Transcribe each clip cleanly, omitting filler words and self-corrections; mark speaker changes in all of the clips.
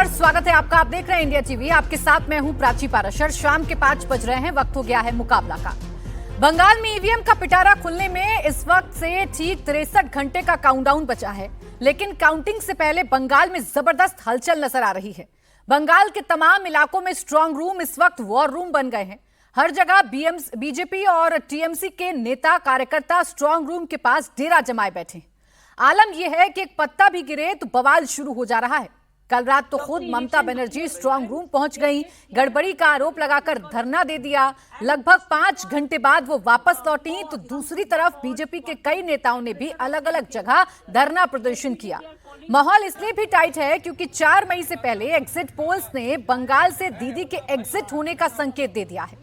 Speaker 1: नमस्कार, स्वागत है आपका। आप देख रहे हैं इंडिया टीवी। आपके साथ मैं हूं प्राची पाराशर। शाम के 5 बज रहे हैं, वक्त हो गया है मुकाबला का। बंगाल में ईवीएम का पिटारा खुलने में इस वक्त से ठीक 63 घंटे का काउंटडाउन बचा है, लेकिन काउंटिंग से पहले बंगाल में जबरदस्त हलचल नजर आ रही है। बंगाल के तमाम इलाकों में स्ट्रांग रूम इस वक्त वॉर रूम बन गए हैं। हर जगह बीजेपी और टीएमसी के नेता कार्यकर्ता स्ट्रांग रूम के पास डेरा जमाए बैठे। आलम यह है कि एक पत्ता भी गिरे तो बवाल शुरू हो जा रहा है। कल रात तो खुद ममता बनर्जी स्ट्रांग रूम पहुंच गई, गड़बड़ी का आरोप लगाकर धरना दे दिया। लगभग 5 घंटे बाद वो वापस लौटी तो दूसरी तरफ बीजेपी के कई नेताओं ने भी अलग अलग जगह धरना प्रदर्शन किया। माहौल इसलिए भी टाइट है क्योंकि 4 मई से पहले एग्जिट पोल्स ने बंगाल से दीदी के एग्जिट होने का संकेत दे दिया है।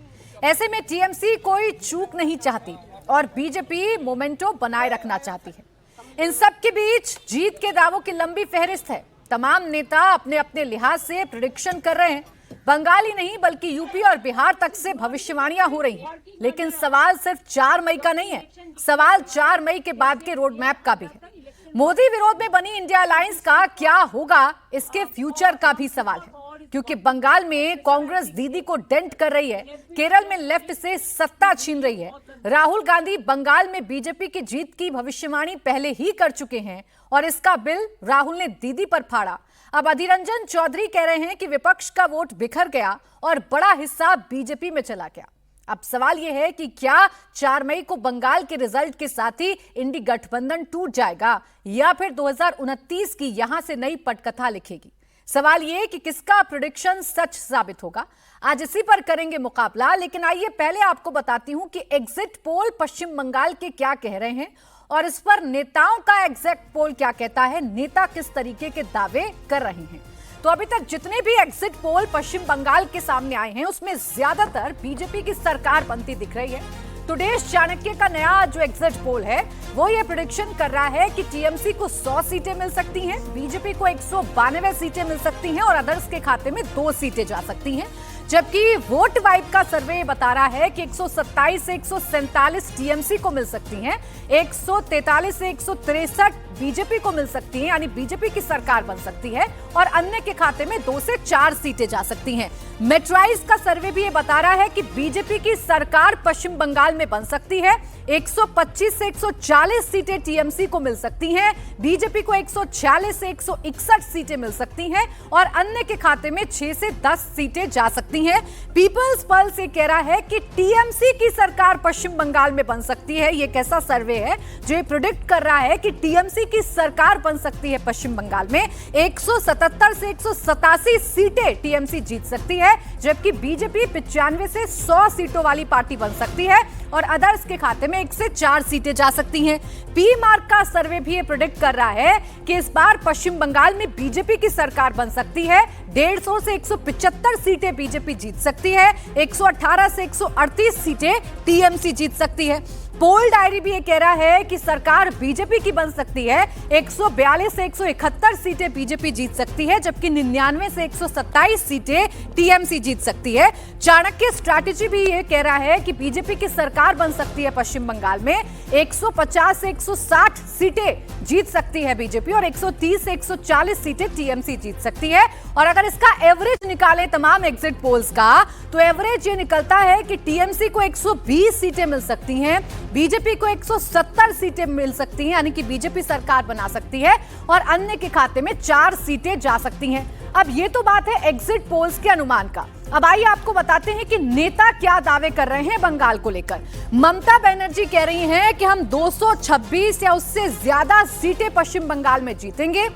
Speaker 1: ऐसे में टीएमसी कोई चूक नहीं चाहती और बीजेपी मोमेंटो बनाए रखना चाहती है। इन सब के बीच जीत के दावों की लंबी फहरिस्त है। तमाम नेता अपने अपने लिहाज से प्रेडिक्शन कर रहे हैं। बंगाल ही नहीं बल्कि यूपी और बिहार तक से भविष्यवाणियां हो रही हैं। लेकिन सवाल सिर्फ 4 मई का नहीं है, सवाल 4 मई के बाद के रोड मैप का भी है। मोदी विरोध में बनी इंडिया अलायंस का क्या होगा, इसके फ्यूचर का भी सवाल है। क्योंकि बंगाल में कांग्रेस दीदी को डेंट कर रही है, केरल में लेफ्ट से सत्ता छीन रही है। राहुल गांधी बंगाल में बीजेपी की जीत की भविष्यवाणी पहले ही कर चुके हैं और इसका बिल राहुल ने दीदी पर फाड़ा। अब अधीर रंजन चौधरी कह रहे हैं कि विपक्ष का वोट बिखर गया और बड़ा हिस्सा बीजेपी में चला गया। अब सवाल यह है कि क्या 4 मई को बंगाल के रिजल्ट के साथ ही इंडी गठबंधन टूट जाएगा या फिर 2029 की यहां से नई पटकथा लिखेगी। सवाल ये कि किसका प्रेडिक्शन सच साबित होगा, आज इसी पर करेंगे मुकाबला। लेकिन आइए पहले आपको बताती हूं कि एग्जिट पोल पश्चिम बंगाल के क्या कह रहे हैं और इस पर नेताओं का एग्जिट पोल क्या कहता है, नेता किस तरीके के दावे कर रहे हैं। तो अभी तक जितने भी एग्जिट पोल पश्चिम बंगाल के सामने आए हैं उसमें ज्यादातर बीजेपी की सरकार बनती दिख रही है। टुडेश चाणक्य का नया जो एग्जिट पोल है वो ये प्रेडिक्शन कर रहा है कि टीएमसी को 100 सीटें मिल सकती हैं, बीजेपी को 192 सीटें मिल सकती हैं और अदर्स के खाते में 2 सीटें जा सकती हैं। जबकि वोट वाइब का सर्वे बता रहा है कि 127 से 147 टीएमसी को मिल सकती हैं, 143 से 163 बीजेपी को मिल सकती हैं, यानी बीजेपी की सरकार बन सकती है और अन्य के खाते में 2 से 4 सीटें जा सकती हैं। मेट्राइज का सर्वे भी ये बता रहा है कि बीजेपी की सरकार पश्चिम बंगाल में बन सकती है, 125 से 140 सीटें टीएमसी को मिल सकती हैं, बीजेपी को 146 से 161 सीटें मिल सकती हैं और अन्य के खाते में 6 से 10 सीटें जा सकती हैं। पीपल्स पल्स ये कह रहा है कि टीएमसी की सरकार पश्चिम बंगाल में बन सकती है। ये कैसा सर्वे है जो ये प्रेडिक्ट कर रहा है कि टीएमसी की सरकार बन सकती है पश्चिम बंगाल में, 177 से 187 सीटें टीएमसी जीत सकती है, जबकि बीजेपी 95 से 100 सीटों वाली पार्टी बन सकती है और अदर्स के खाते में 1 से 4 सीटें जा सकती हैं। पी मार्क का सर्वे भी ये प्रेडिक्ट कर रहा है कि इस बार पश्चिम बंगाल में बीजेपी की सरकार बन सकती है, 150 से 175 सीटें बीजेपी जीत सकती है, 118 से 138 सीटें टीएमसी जीत सकती है। पोल डायरी भी ये कह रहा है कि सरकार बीजेपी की बन सकती है, 142 से 171 सीटें बीजेपी जीत सकती है, जबकि 99 से 127 सीटें टीएमसी जीत सकती है। चाणक्य स्ट्रैटेजी भी ये कह रहा है कि बीजेपी की सरकार बन सकती है पश्चिम बंगाल में, 150 से 160 सीटें जीत सकती है बीजेपी और 130 से 140 सीटें टीएमसी जीत सकती है। और अगर इसका एवरेज निकाले तमाम एग्जिट पोल्स का तो एवरेज ये निकलता है कि टीएमसी को 120 सीटें मिल सकती हैं, बीजेपी को 170 सीटें मिल सकती हैं, यानी कि बीजेपी सरकार बना सकती है और अन्य के खाते में 4 सीटें जा सकती हैं। अब ये तो बात है एग्जिट पोल्स के अनुमान का। अब आइए आपको बताते हैं कि नेता क्या दावे कर रहे हैं बंगाल को लेकर। ममता बनर्जी कह रही हैं कि हम 226 या उससे ज्यादा सीटें पश्चिम बंगाल में जीतेंगे।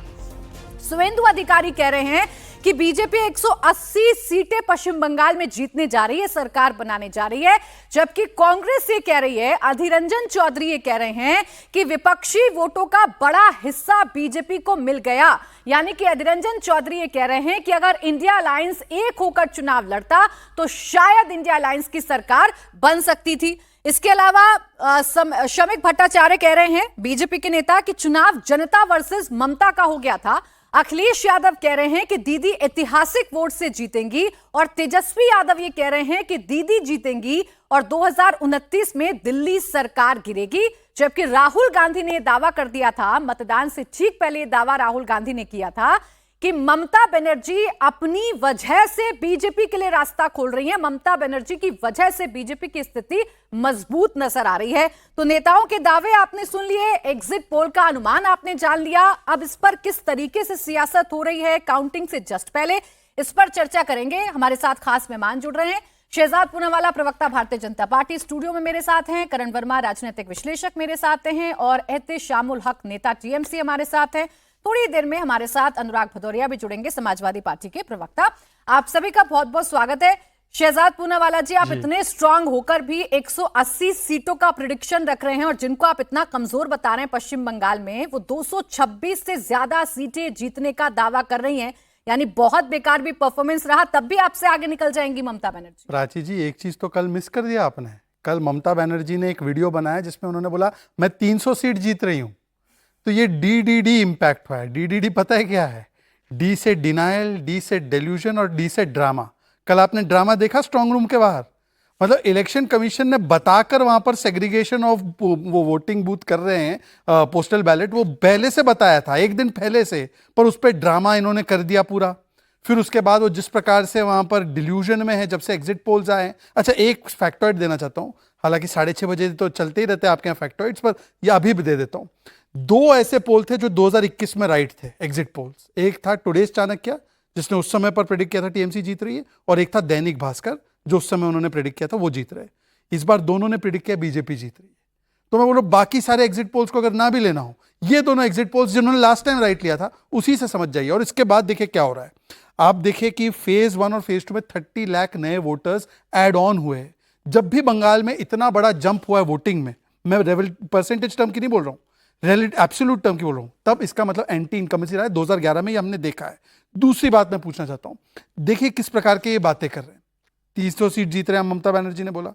Speaker 1: सुवेंदु अधिकारी कह रहे हैं कि बीजेपी 180 सीटें पश्चिम बंगाल में जीतने जा रही है, सरकार बनाने जा रही है। जबकि कांग्रेस ये कह रही है, अधीर रंजन चौधरी ये कह रहे हैं कि विपक्षी वोटों का बड़ा हिस्सा बीजेपी को मिल गया। यानी कि अधीर रंजन चौधरी ये कह रहे हैं कि अगर इंडिया अलायंस एक होकर चुनाव लड़ता तो शायद इंडिया अलायंस की सरकार बन सकती थी। इसके अलावा शमिक भट्टाचार्य कह रहे हैं, बीजेपी के नेता, कि चुनाव जनता वर्सेस ममता का हो गया था। अखिलेश यादव कह रहे हैं कि दीदी ऐतिहासिक वोट से जीतेंगी और तेजस्वी यादव ये कह रहे हैं कि दीदी जीतेंगी और 2029 में दिल्ली सरकार गिरेगी। जबकि राहुल गांधी ने दावा कर दिया था, मतदान से ठीक पहले दावा राहुल गांधी ने किया था कि ममता बनर्जी अपनी वजह से बीजेपी के लिए रास्ता खोल रही है। ममता बनर्जी की वजह से बीजेपी की स्थिति मजबूत नजर आ रही है। तो नेताओं के दावे आपने सुन लिए, एग्जिट पोल का अनुमान आपने जान लिया। अब इस पर किस तरीके से सियासत हो रही है काउंटिंग से जस्ट पहले, इस पर चर्चा करेंगे। हमारे साथ खास मेहमान जुड़ रहे हैं। शहजाद पूनावाला, प्रवक्ता भारतीय जनता पार्टी, स्टूडियो में मेरे साथ हैं। करण वर्मा, राजनीतिक विश्लेषक मेरे साथ हैं। और एहतेशामुल हक, नेता टीएमसी, हमारे साथ हैं। थोड़ी देर में हमारे साथ अनुराग भदौरिया भी जुड़ेंगे, समाजवादी पार्टी के प्रवक्ता। आप सभी का बहुत बहुत स्वागत है। शहजाद पूनावाला जी, आप इतने स्ट्रांग होकर भी 180 सीटों का प्रिडिक्शन रख रहे हैं, और जिनको आप इतना कमजोर बता रहे हैं पश्चिम बंगाल में, वो 226 से ज्यादा सीटें जीतने का दावा कर रही हैं। यानी बहुत बेकार भी परफॉर्मेंस रहा, तब भी आपसे आगे निकल जाएंगी ममता बनर्जी।
Speaker 2: प्राची जी, एक चीज तो कल मिस कर दिया आपने। कल ममता बनर्जी ने एक वीडियो बनाया जिसमें उन्होंने बोला मैं 300 सीट जीत रही हूं। तो ये डीडीडी इंपैक्ट हुआ है। डीडीडी पता है क्या है? डी से डिनायल, डी से डेल्यूजन और डी से ड्रामा। कल आपने ड्रामा देखा स्ट्रांग रूम के बाहर? मतलब इलेक्शन कमीशन ने बताकर वहां पर सेग्रीगेशन ऑफ वो वोटिंग बूथ कर रहे हैं, पोस्टल बैलेट, वो पहले से बताया था, एक दिन पहले से, पर उस पर ड्रामा इन्होंने कर दिया पूरा। फिर उसके बाद वो जिस प्रकार से वहां पर डिल्यूजन में है जब से एग्जिट पोल्स आए। अच्छा, एक फैक्टॉइड देना चाहता हूं, हालांकि 6:30 बजे तो चलते ही रहते हैं आपके यहाँ फैक्टॉइड्स, पर यह अभी भी दे देता हूं। 2 ऐसे पोल थे जो 2021 में राइट थे, एग्जिट पोल्स। एक था टुडेज चाणक्य, जिसने उस समय पर प्रेडिक्ट किया था टीएमसी जीत रही है, और एक था दैनिक भास्कर, जो उस समय उन्होंने प्रेडिक्ट किया था वो जीत रहे। इस बार दोनों ने प्रेडिक्ट किया बीजेपी जीत रही है। तो मैं बोलूं बाकी सारे एग्जिट पोल्स को अगर ना भी लेना हो, ये दोनों एग्जिट पोल्स जिन्होंने लास्ट टाइम राइट लिया था उसी से समझ जाइए। और इसके बाद देखिए क्या हो रहा है। आप देखिए कि फेज 1 और फेज 2 में 30 लाख नए वोटर्स एड ऑन हुए। जब भी बंगाल में इतना बड़ा जंप हुआ है वोटिंग में, मैं परसेंटेज टर्म की नहीं बोल रहा हूं, एब्सोल्यूट टर्म की बोल रहा हूं, तब इसका मतलब एंटी इनकमेंसी रहा है। 2011 में ये हमने देखा है। दूसरी बात मैं पूछना चाहता हूं, देखिए किस प्रकार के ये बातें कर रहे हैं। 300 सीट जीत रहे हैं, ममता बनर्जी ने बोला।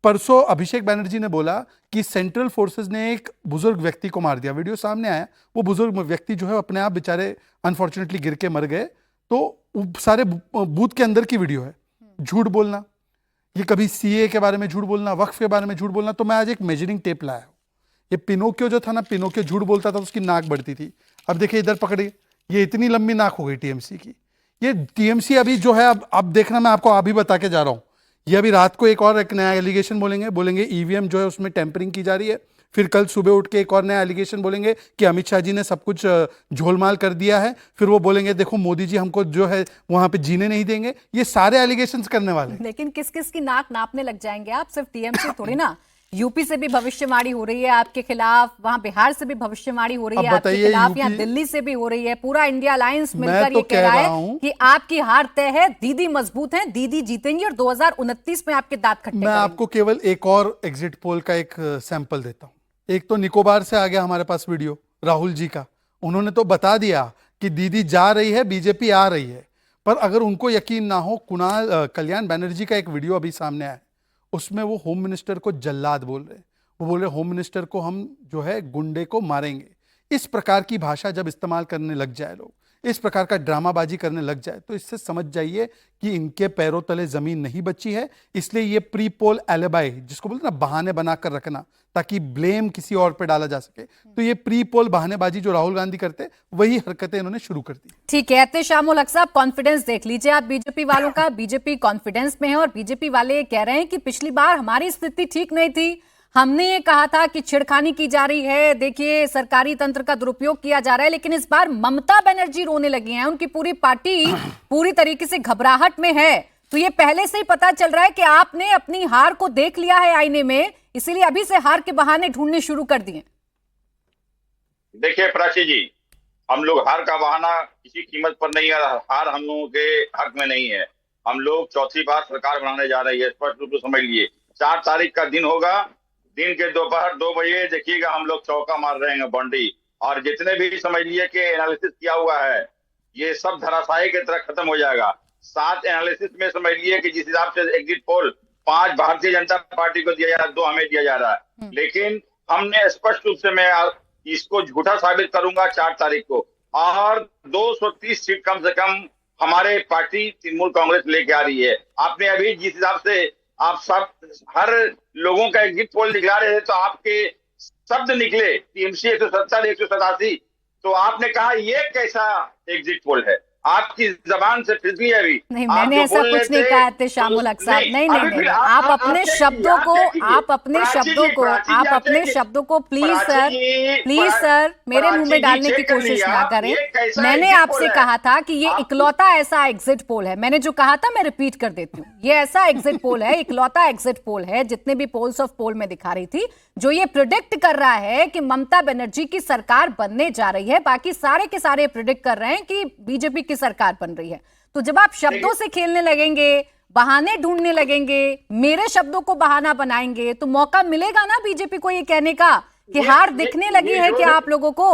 Speaker 2: परसों अभिषेक बनर्जी ने बोला कि सेंट्रल फोर्सेस ने एक बुजुर्ग व्यक्ति को मार दिया। वीडियो सामने आया, वो बुजुर्ग व्यक्ति जो है अपने आप बेचारे अनफॉर्चुनेटली गिर के मर गए। तो सारे बूथ के अंदर की वीडियो है। झूठ बोलना, ये कभी सीए के बारे में झूठ बोलना, वक्फ के बारे में झूठ बोलना। तो मैं आज एक मेजरिंग टेप लाया हूं। ये पिनोकियो जो था ना, पिनोकियो झूठ बोलता था, उसकी नाक बढ़ती थी। अब देखिए इधर पकड़िए, ये इतनी लंबी नाक हो गई टीएमसी की। ये टीएमसी अभी जो है, अब देखना, मैं आपको अभी बता के जा रहा हूं। ये अभी रात को एक नया एलिगेशन बोलेंगे ईवीएम जो है उसमें टेम्परिंग की जा रही है। फिर कल सुबह उठ के एक और नया एलिगेशन बोलेंगे कि अमित शाह जी ने सब कुछ झोलमाल कर दिया है। फिर वो बोलेंगे देखो मोदी जी हमको जो है वहां पे जीने नहीं देंगे। ये सारे एलिगेशंस करने वाले।
Speaker 1: लेकिन किस किस की नाक नापने लग जाएंगे आप? सिर्फ टीएमसी थोड़ी ना, यूपी से भी भविष्यवाणी हो रही है आपके खिलाफ, वहां बिहार से भी भविष्यवाणी हो रही है आपके खिलाफ, यहाँ दिल्ली से भी हो रही है। पूरा इंडिया अलायंस मिलकर ये कह रहा है कि आपकी हार तय है, दीदी मजबूत है, दीदी जीतेंगी और 2029 में आपके दांत खट्टे
Speaker 2: मैं आपको केवल एक और एग्जिट पोल का एक सैंपल देता हूं। एक तो निकोबार से आ गया हमारे पास वीडियो, राहुल जी का। उन्होंने तो बता दिया कि दीदी जा रही है, बीजेपी आ रही है। पर अगर उनको यकीन ना हो, कल्याण बनर्जी का एक वीडियो अभी सामने आया, उसमें वो होम मिनिस्टर को जल्लाद बोल रहे। वो बोल रहे होम मिनिस्टर को हम जो है गुंडे को मारेंगे। इस प्रकार की भाषा जब इस्तेमाल करने लग जाए लोग, इस प्रकार का ड्रामाबाजी करने लग जाए, तो इससे समझ जाइए कि इनके पैरों तले जमीन नहीं बची है। इसलिए ये प्री पोल एलिबाई, जिसको बोलते ना बहाने बनाकर रखना ताकि ब्लेम किसी और पे डाला जा सके, तो ये प्री पोल बहानेबाजी जो राहुल गांधी करते, वही हरकतें इन्होंने शुरू कर दी।
Speaker 1: ठीक है, एहतेशामुल हक साहब, कॉन्फिडेंस देख लीजिए आप बीजेपी वालों का। बीजेपी कॉन्फिडेंस में है और बीजेपी वाले कह रहे हैं कि पिछली बार हमारी स्थिति ठीक नहीं थी, हमने ये कहा था कि छेड़खानी की जा रही है, देखिए सरकारी तंत्र का दुरुपयोग किया जा रहा है। लेकिन इस बार ममता बनर्जी रोने लगी हैं, उनकी पूरी पार्टी पूरी तरीके से घबराहट में है। तो ये पहले से ही पता चल रहा है कि आपने अपनी हार को देख लिया है आईने में, इसीलिए अभी से हार के बहाने ढूंढने शुरू कर दिए।
Speaker 3: देखिए प्राची जी, हम लोग हार का बहाना किसी कीमत पर नहीं है। हार हम लोगों के हक में नहीं है। हम लोग चौथी बार सरकार बनाने जा रही है, स्पष्ट रूप से समझ लिए। 4 तारीख का दिन होगा, दिन के दोपहर 2 बजे देखिएगा हम लोग चौका मार रहे हैं बॉन्डी। और जितने भी समझ लिए कि एनालिसिस किया हुआ है, ये सब धराशायी की तरह खत्म हो जाएगा। 7 एनालिसिस में समझ लिए कि जिस हिसाब से exit poll 5 Bharatiya Janata party को दिया जा रहा है, 2 हमें दिया जा रहा है। लेकिन हमने स्पष्ट रूप से, मैं इसको झूठा साबित करूंगा 4 तारीख को, और 230 सीट कम से कम हमारे पार्टी तृणमूल कांग्रेस लेके आ रही है। आपने अभी जिस हिसाब से आप सब हर लोगों का एग्जिट पोल दिखला रहे थे, तो आपके शब्द निकले टीएमसी 170, 187। तो आपने कहा ये कैसा एग्जिट पोल है। आपकी जबान से फिसली है अभी।
Speaker 1: नहीं,
Speaker 3: आप
Speaker 1: मैंने
Speaker 3: जो
Speaker 1: ऐसा
Speaker 3: बोल
Speaker 1: कुछ
Speaker 3: रहे
Speaker 1: नहीं
Speaker 3: थे,
Speaker 1: कहा इत्तेशामुल हक साहब। नहीं नहीं
Speaker 3: अभी
Speaker 1: नहीं,
Speaker 3: फिर
Speaker 1: आप अपने
Speaker 3: देखिए,
Speaker 1: शब्दों को,
Speaker 3: देखिए,
Speaker 1: आप अपने
Speaker 3: प्राची
Speaker 1: शब्दों
Speaker 3: जी,
Speaker 1: को,
Speaker 3: प्राची जी,
Speaker 1: आप अपने
Speaker 3: देखिए,
Speaker 1: शब्दों को प्लीज
Speaker 3: प्राची
Speaker 1: सर,
Speaker 3: जी,
Speaker 1: प्लीज सर मेरे मुंह में
Speaker 3: प्राची
Speaker 1: डालने
Speaker 3: जी,
Speaker 1: की
Speaker 3: चेक कर
Speaker 1: कोशिश
Speaker 3: लिया,
Speaker 1: ना करें।
Speaker 3: ये कैसा
Speaker 1: मैंने
Speaker 3: एग्जिट
Speaker 1: आपसे
Speaker 3: पोल है?
Speaker 1: कहा था कि ये
Speaker 3: आप-
Speaker 1: इकलौता ऐसा एग्जिट पोल है। मैंने जो कहा था मैं रिपीट कर देती हूँ, ये ऐसा एग्जिट पोल है, इकलौता एग्जिट पोल है जितने भी पोल्स ऑफ पोल में दिखा रही थी, जो ये प्रिडिक्ट कर रहा है कि ममता बनर्जी की सरकार बनने जा रही है। बाकी सारे के सारे प्रिडिक्ट कर रहे हैं कि बीजेपी की सरकार बन रही है। तो जब आप शब्दों से खेलने लगेंगे, बहाने ढूंढने लगेंगे, मेरे शब्दों को बहाना बनाएंगे, तो मौका मिलेगा ना बीजेपी को ये कहने का कि हार दिखने लगी है क्या आप लोगों को?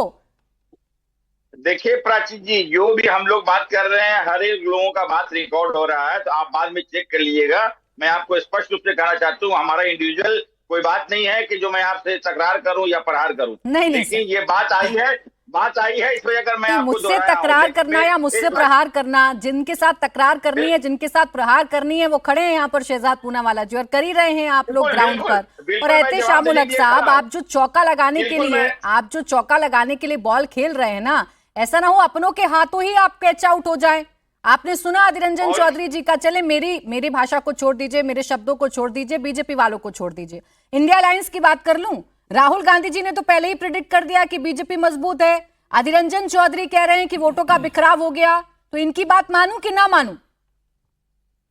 Speaker 3: देखिए प्राची जी, जो भी हम लोग बात कर रहे हैं, हर एक लोगों का बात रिकॉर्ड हो रहा है, तो आप बाद में चेक कर लीजिएगा। मैं आपको स्पष्ट रूप से कहना चाहता हूँ, हमारा इंडिविजुअल कोई बात नहीं है कि जो मैं आपसे तकरार करूं या प्रहार करूं।
Speaker 1: नहीं,
Speaker 3: लेकिन ये बात आई है इस वजह कर मैं आपको
Speaker 1: मुझसे
Speaker 3: दोहराया हूं।
Speaker 1: तकरार करना या मुझसे
Speaker 3: एक बात-
Speaker 1: प्रहार करना, जिनके साथ तकरार करनी है, जिनके साथ प्रहार करनी है, वो खड़े हैं यहाँ पर शहजाद पूनावाला जी, और कर ही रहे हैं आप लोग
Speaker 3: बिल्कुल,
Speaker 1: ग्राउंड
Speaker 3: बिल्कुल,
Speaker 1: पर।
Speaker 3: बिल्कुल
Speaker 1: और
Speaker 3: मैं
Speaker 1: ऐते
Speaker 3: जवाब
Speaker 1: शामुल
Speaker 3: देने
Speaker 1: हक
Speaker 3: के लिए
Speaker 1: साहब,
Speaker 3: खड़ा हूं।
Speaker 1: आप जो चौका लगाने के
Speaker 3: बिल्कुल
Speaker 1: लिए, आप जो चौका लगाने के लिए बॉल खेल रहे हैं ना, ऐसा ना हो अपनों के हाथों ही आप कैच आउट हो जाए। आपने सुना अधीर रंजन चौधरी जी का, चले मेरी भाषा को छोड़ दीजिए, मेरे शब्दों को छोड़ दीजिए, बीजेपी वालों को छोड़ दीजिए, इंडिया अलायंस की बात कर लूं। राहुल गांधी जी ने तो पहले ही प्रिडिक्ट कर दिया कि बीजेपी मजबूत है। अधीर रंजन चौधरी कह रहे हैं कि वोटों का बिखराव हो गया, तो इनकी बात मानूं कि ना मानूं?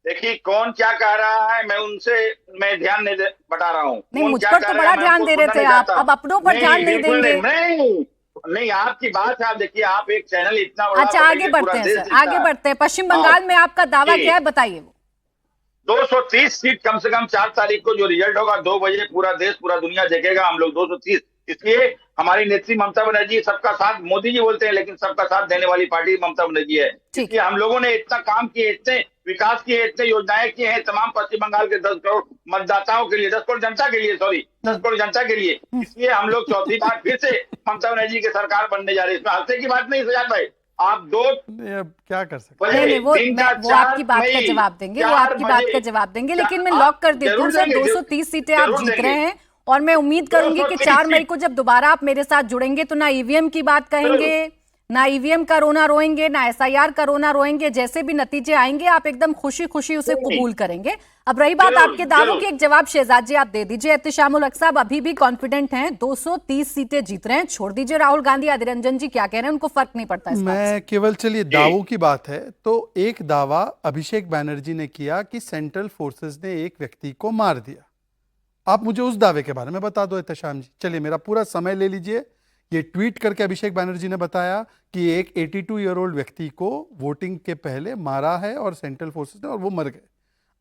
Speaker 3: देखिए कौन क्या कह रहा है, मैं ध्यान नहीं बता रहा हूँ।
Speaker 1: नहीं,
Speaker 3: कौन
Speaker 1: मुझ
Speaker 3: क्या
Speaker 1: पर
Speaker 3: कह
Speaker 1: तो
Speaker 3: रहा
Speaker 1: बड़ा
Speaker 3: है, मैं
Speaker 1: ध्यान
Speaker 3: उनको
Speaker 1: दे रहे
Speaker 3: सुनना
Speaker 1: थे
Speaker 3: नहीं
Speaker 1: आप,
Speaker 3: चाहता।
Speaker 1: अब अपनों पर ध्यान नहीं
Speaker 3: बिल्कुल
Speaker 1: देंगे।
Speaker 3: नहीं, आपकी बात है। आप देखिए, आप एक चैनल इतना बड़ा
Speaker 1: अच्छा, आगे बढ़ते हैं सर, आगे बढ़ते हैं। पश्चिम बंगाल में आपका दावा क्या है, बताइए वो।
Speaker 3: 230 सीट कम से कम 4 तारीख को जो रिजल्ट होगा 2 बजे पूरा देश पूरा दुनिया देखेगा। हम लोग 230, इसलिए हमारी नेत्री ममता बनर्जी, सबका साथ मोदी जी बोलते हैं, लेकिन सबका साथ देने वाली पार्टी ममता बनर्जी है। इसलिए हम लोगों ने इतना काम किए, इतने विकास किए, इतने योजनाएं की हैं तमाम पश्चिम बंगाल के 10 करोड़ मतदाताओं के लिए, 10 करोड़ जनता के लिए, 10 करोड़ जनता के लिए। इसलिए हम लोग चौथी बार फिर से ममता बनर्जी की सरकार बनने जा रही है। इसमें हंसने की बात नहीं सजाद भाई। आप
Speaker 2: अब क्या कर सकते
Speaker 1: नहीं नहीं, वो आपकी बात का जवाब देंगे, वो आपकी बात का जवाब देंगे, लेकिन मैं लॉक कर देती हूँ सर, 230 सीटें आप जीत रहे हैं, और मैं उम्मीद करूंगी कि 4 मई को जब दोबारा आप मेरे साथ जुड़ेंगे तो ना ईवीएम की बात कहेंगे, ना ईवीएम का रोना रोएंगे, ना एसआईआर का रोना रोएंगे। जैसे भी नतीजे आएंगे आप एकदम खुशी खुशी उसे कबूल करेंगे। अब रही बात आपके दावों की, एक जवाब शहजाद जी आप दे दीजिए। एहतिशामुल हक साहब अभी भी कॉन्फिडेंट हैं, 230 सीटें जीत रहे हैं। छोड़ दीजिए राहुल गांधी, अधीर रंजन जी क्या कह रहे हैं, उनको फर्क नहीं पड़ता इस बात से।
Speaker 2: मैं केवल, चलिए दावों की बात है तो एक दावा अभिषेक बैनर्जी ने किया कि सेंट्रल फोर्सेस ने एक व्यक्ति को मार दिया। आप मुझे उस दावे के बारे में बता दो एहतिशाम जी। चलिए मेरा पूरा समय ले लीजिए। ये ट्वीट करके अभिषेक बैनर्जी ने बताया कि एक 82 ईयर ओल्ड व्यक्ति को वोटिंग के पहले मारा है और सेंट्रल फोर्सेस ने, और वो मर गए।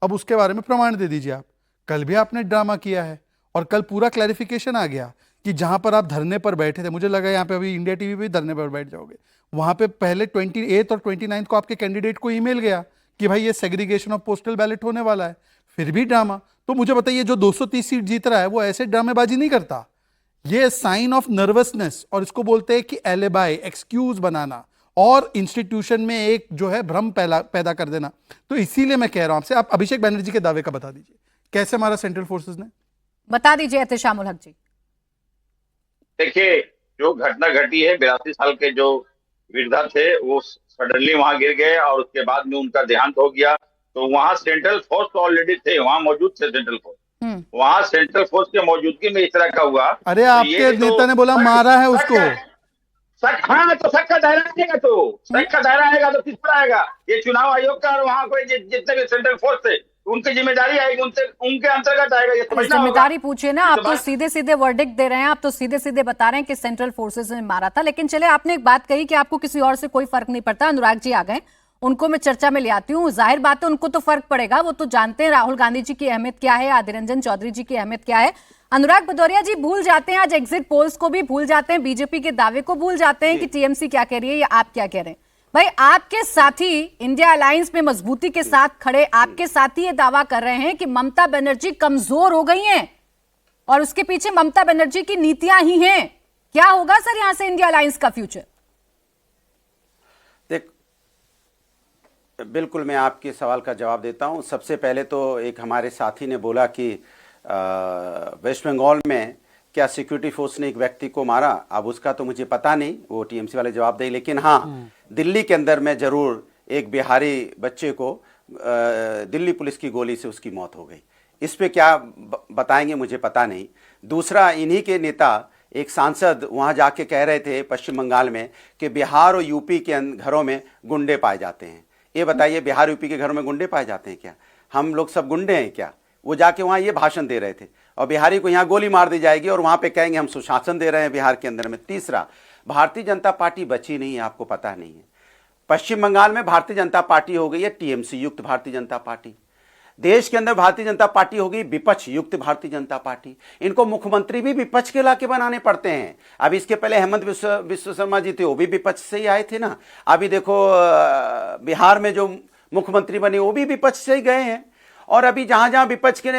Speaker 2: अब उसके बारे में प्रमाण दे दीजिए आप। कल भी आपने ड्रामा किया है और कल पूरा क्लैरिफिकेशन आ गया कि जहां पर आप धरने पर बैठे थे, मुझे लगा यहाँ पे अभी इंडिया टीवी पे धरने पर बैठ जाओगे, वहां पे पहले 28 और 29 को आपके कैंडिडेट को ईमेल गया कि भाई ये सेग्रीगेशन ऑफ पोस्टल बैलेट होने वाला है, फिर भी ड्रामा। तो मुझे बताइए, जो 230 सीट जीत रहा है वो ऐसे ड्रामेबाजी नहीं करता। ये साइन ऑफ नर्वसनेस, और इसको बोलते हैं कि एलिबाई, एक्सक्यूज बनाना, और इंस्टीट्यूशन में एक जो है भ्रम पैदा कर देना। तो इसीलिए मैं कह रहा हूं आपसे, आप अभिषेक बैनर्जी के दावे का बता दीजिए, कैसे मारा सेंट्रल फोर्सेस ने, बता दीजिए
Speaker 1: एहतिशामुल हक जी।
Speaker 3: देखिए, जो घटना घटी है, 82 साल के जो वृद्धा थे वो सडनली वहां गिर गए और उसके बाद में उनका देहांत हो गया। तो वहां सेंट्रल फोर्स तो ऑलरेडी थे, वहां मौजूद थे सेंट्रल फोर्स। वहां सेंट्रल फोर्स की मौजूदगी में इस तरह का हुआ।
Speaker 2: अरे आपके नेता ने बोला मारा है उसको।
Speaker 3: हाँ, तो शक का दायरा आएगा, तो शक का दायरा आएगा तो किस पर आएगा? ये चुनाव आयोग का, और वहां कोई जितने भी सेंट्रल फोर्स थे उनकी जिम्मेदारी आएगी, उनके अंतर्गत आएगा। ये समझना होगा।
Speaker 1: जिम्मेदारी पूछिए ना, आप तो सीधे सीधे वर्डिक्ट दे रहे हैं, आप तो सीधे सीधे बता रहे हैं कि सेंट्रल फोर्सेस ने मारा था। लेकिन चले, आपने एक बात कही कि आपको किसी और से कोई फर्क नहीं पड़ता। अनुराग जी आ गए, उनको मैं चर्चा में ले आती हूँ। जाहिर बात है उनको तो फर्क पड़ेगा, वो तो जानते हैं राहुल गांधी जी की अहमियत क्या है, अधीर रंजन चौधरी जी की अहमियत क्या है। अनुराग भदौरिया जी भूल जाते हैं आज एग्जिट पोल्स को भी, भूल जाते हैं बीजेपी के दावे को, भूल जाते हैं कि टीएमसी क्या कह रही है या आप क्या कह रहे हैं। भाई आपके साथी इंडिया अलायंस में मजबूती के साथ खड़े आपके साथी ये दावा कर रहे हैं कि ममता बनर्जी कमजोर हो गई हैं और उसके पीछे ममता बनर्जी की नीतियां ही हैं। क्या होगा सर यहां से इंडिया अलायंस का फ्यूचर?
Speaker 4: देख, बिल्कुल मैं आपके सवाल का जवाब देता हूं। सबसे पहले तो एक हमारे साथी ने बोला कि वेस्ट बंगाल में क्या सिक्योरिटी फोर्स ने एक व्यक्ति को मारा। अब उसका तो मुझे पता नहीं, वो टीएमसी वाले जवाब दें। लेकिन हाँ, दिल्ली के अंदर में जरूर एक बिहारी बच्चे को दिल्ली पुलिस की गोली से उसकी मौत हो गई। इस पे क्या बताएंगे मुझे पता नहीं। दूसरा, इन्हीं के नेता एक सांसद वहां जाके कह रहे थे पश्चिम बंगाल में कि बिहार और यूपी के घरों में गुंडे पाए जाते हैं। ये बताइए, बिहार यूपी के घरों में गुंडे पाए जाते हैं क्या? हम लोग सब गुंडे हैं क्या? वो जाके वहां ये भाषण दे रहे थे और बिहारी को यहाँ गोली मार दी जाएगी और वहां पे कहेंगे हम सुशासन दे रहे हैं बिहार के अंदर में। तीसरा, भारतीय जनता पार्टी बची नहीं है, आपको पता नहीं है। पश्चिम बंगाल में भारतीय जनता पार्टी हो गई है टीएमसी युक्त भारतीय जनता पार्टी। देश के अंदर भारतीय जनता पार्टी हो गई विपक्ष युक्त भारतीय जनता पार्टी। इनको मुख्यमंत्री भी विपक्ष के लाके बनाने पड़ते हैं। अब इसके पहले हेमंत विश्व शर्मा जी थे, वो भी विपक्ष से ही आए थे ना। अभी देखो बिहार में जो मुख्यमंत्री बने वो भी विपक्ष से ही गए हैं। और अभी जहां जहां विपक्ष के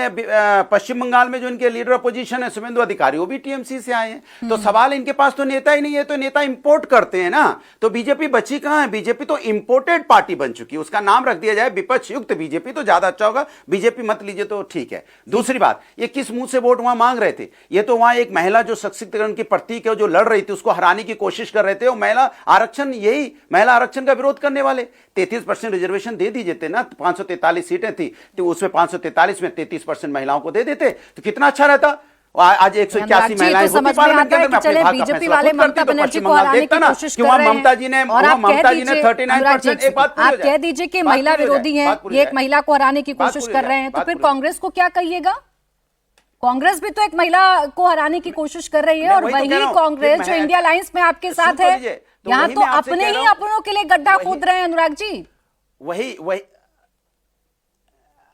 Speaker 4: पश्चिम बंगाल में जो इनके लीडर अपोजिशन है शुभेंदु अधिकारी, वो भी टीएमसी से आए हैं। तो सवाल इनके पास तो नेता ही नहीं है, तो नेता इंपोर्ट करते हैं ना। तो बीजेपी बची कहां है? बीजेपी तो इंपोर्टेड पार्टी बन चुकी है। उसका नाम रख दिया जाए विपक्ष युक्त बीजेपी तो ज्यादा अच्छा होगा। बीजेपी मत लीजिए तो ठीक है। दूसरी बात, ये किस मुंह से वोट वहां मांग रहे थे? ये तो वहां एक महिला जो सशक्तिकरण की प्रतीक है, जो लड़ रही थी, उसको हराने की कोशिश कर रहे थे। और महिला आरक्षण, यही महिला आरक्षण का विरोध करने वाले 33% रिजर्वेशन दे दीजिए थे ना। 543 सीटें थी तो उसमें 543 में 33% महिलाओं को दे देते तो कितना अच्छा रहता। आज 181 महिलाएं होती पार्लियामेंट के अंदर में, अपने भाग का
Speaker 1: बीजेपी
Speaker 4: फैसला
Speaker 1: वाले
Speaker 4: खुद करती।
Speaker 1: ममता
Speaker 4: तो
Speaker 1: बनर्जी
Speaker 4: पश्चिम
Speaker 1: को
Speaker 4: बंगाल
Speaker 1: हराने
Speaker 4: देखता
Speaker 1: की
Speaker 4: ना
Speaker 1: कोशिश
Speaker 4: कि
Speaker 1: कर
Speaker 4: वहां
Speaker 1: रहे हैं।
Speaker 4: ममता जी ने
Speaker 1: और आप कह
Speaker 4: 39%। एक बात
Speaker 1: आप कह दीजिए कि महिला विरोधी हैं, ये एक महिला को हराने की कोशिश कर रहे हैं, तो फिर कांग्रेस को क्या कहिएगा? कांग्रेस भी तो एक महिला को हराने की कोशिश कर रही है और वही कांग्रेस जो इंडिया अलायंस में आपके साथ है, यहाँ तो अपने ही अपनों के लिए गड्ढा खोद रहे हैं अनुराग जी।
Speaker 4: वही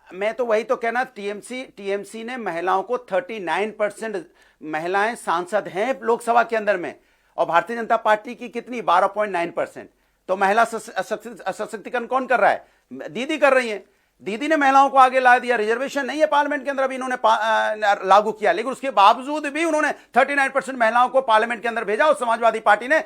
Speaker 4: मैं तो वही तो कहना, टीएमसी ने महिलाओं को 39% महिलाएं सांसद हैं लोकसभा के अंदर में, और भारतीय जनता पार्टी की कितनी 12.9%। तो महिला सशक्तिकरण कौन कर रहा है? दीदी कर रही है। दीदी ने महिलाओं को आगे ला दिया। रिजर्वेशन नहीं है पार्लियामेंट के अंदर, अभी इन्होंने लागू किया, लेकिन उसके बावजूद भी उन्होंने 39% महिलाओं को पार्लियामेंट के अंदर भेजा। और समाजवादी पार्टी ने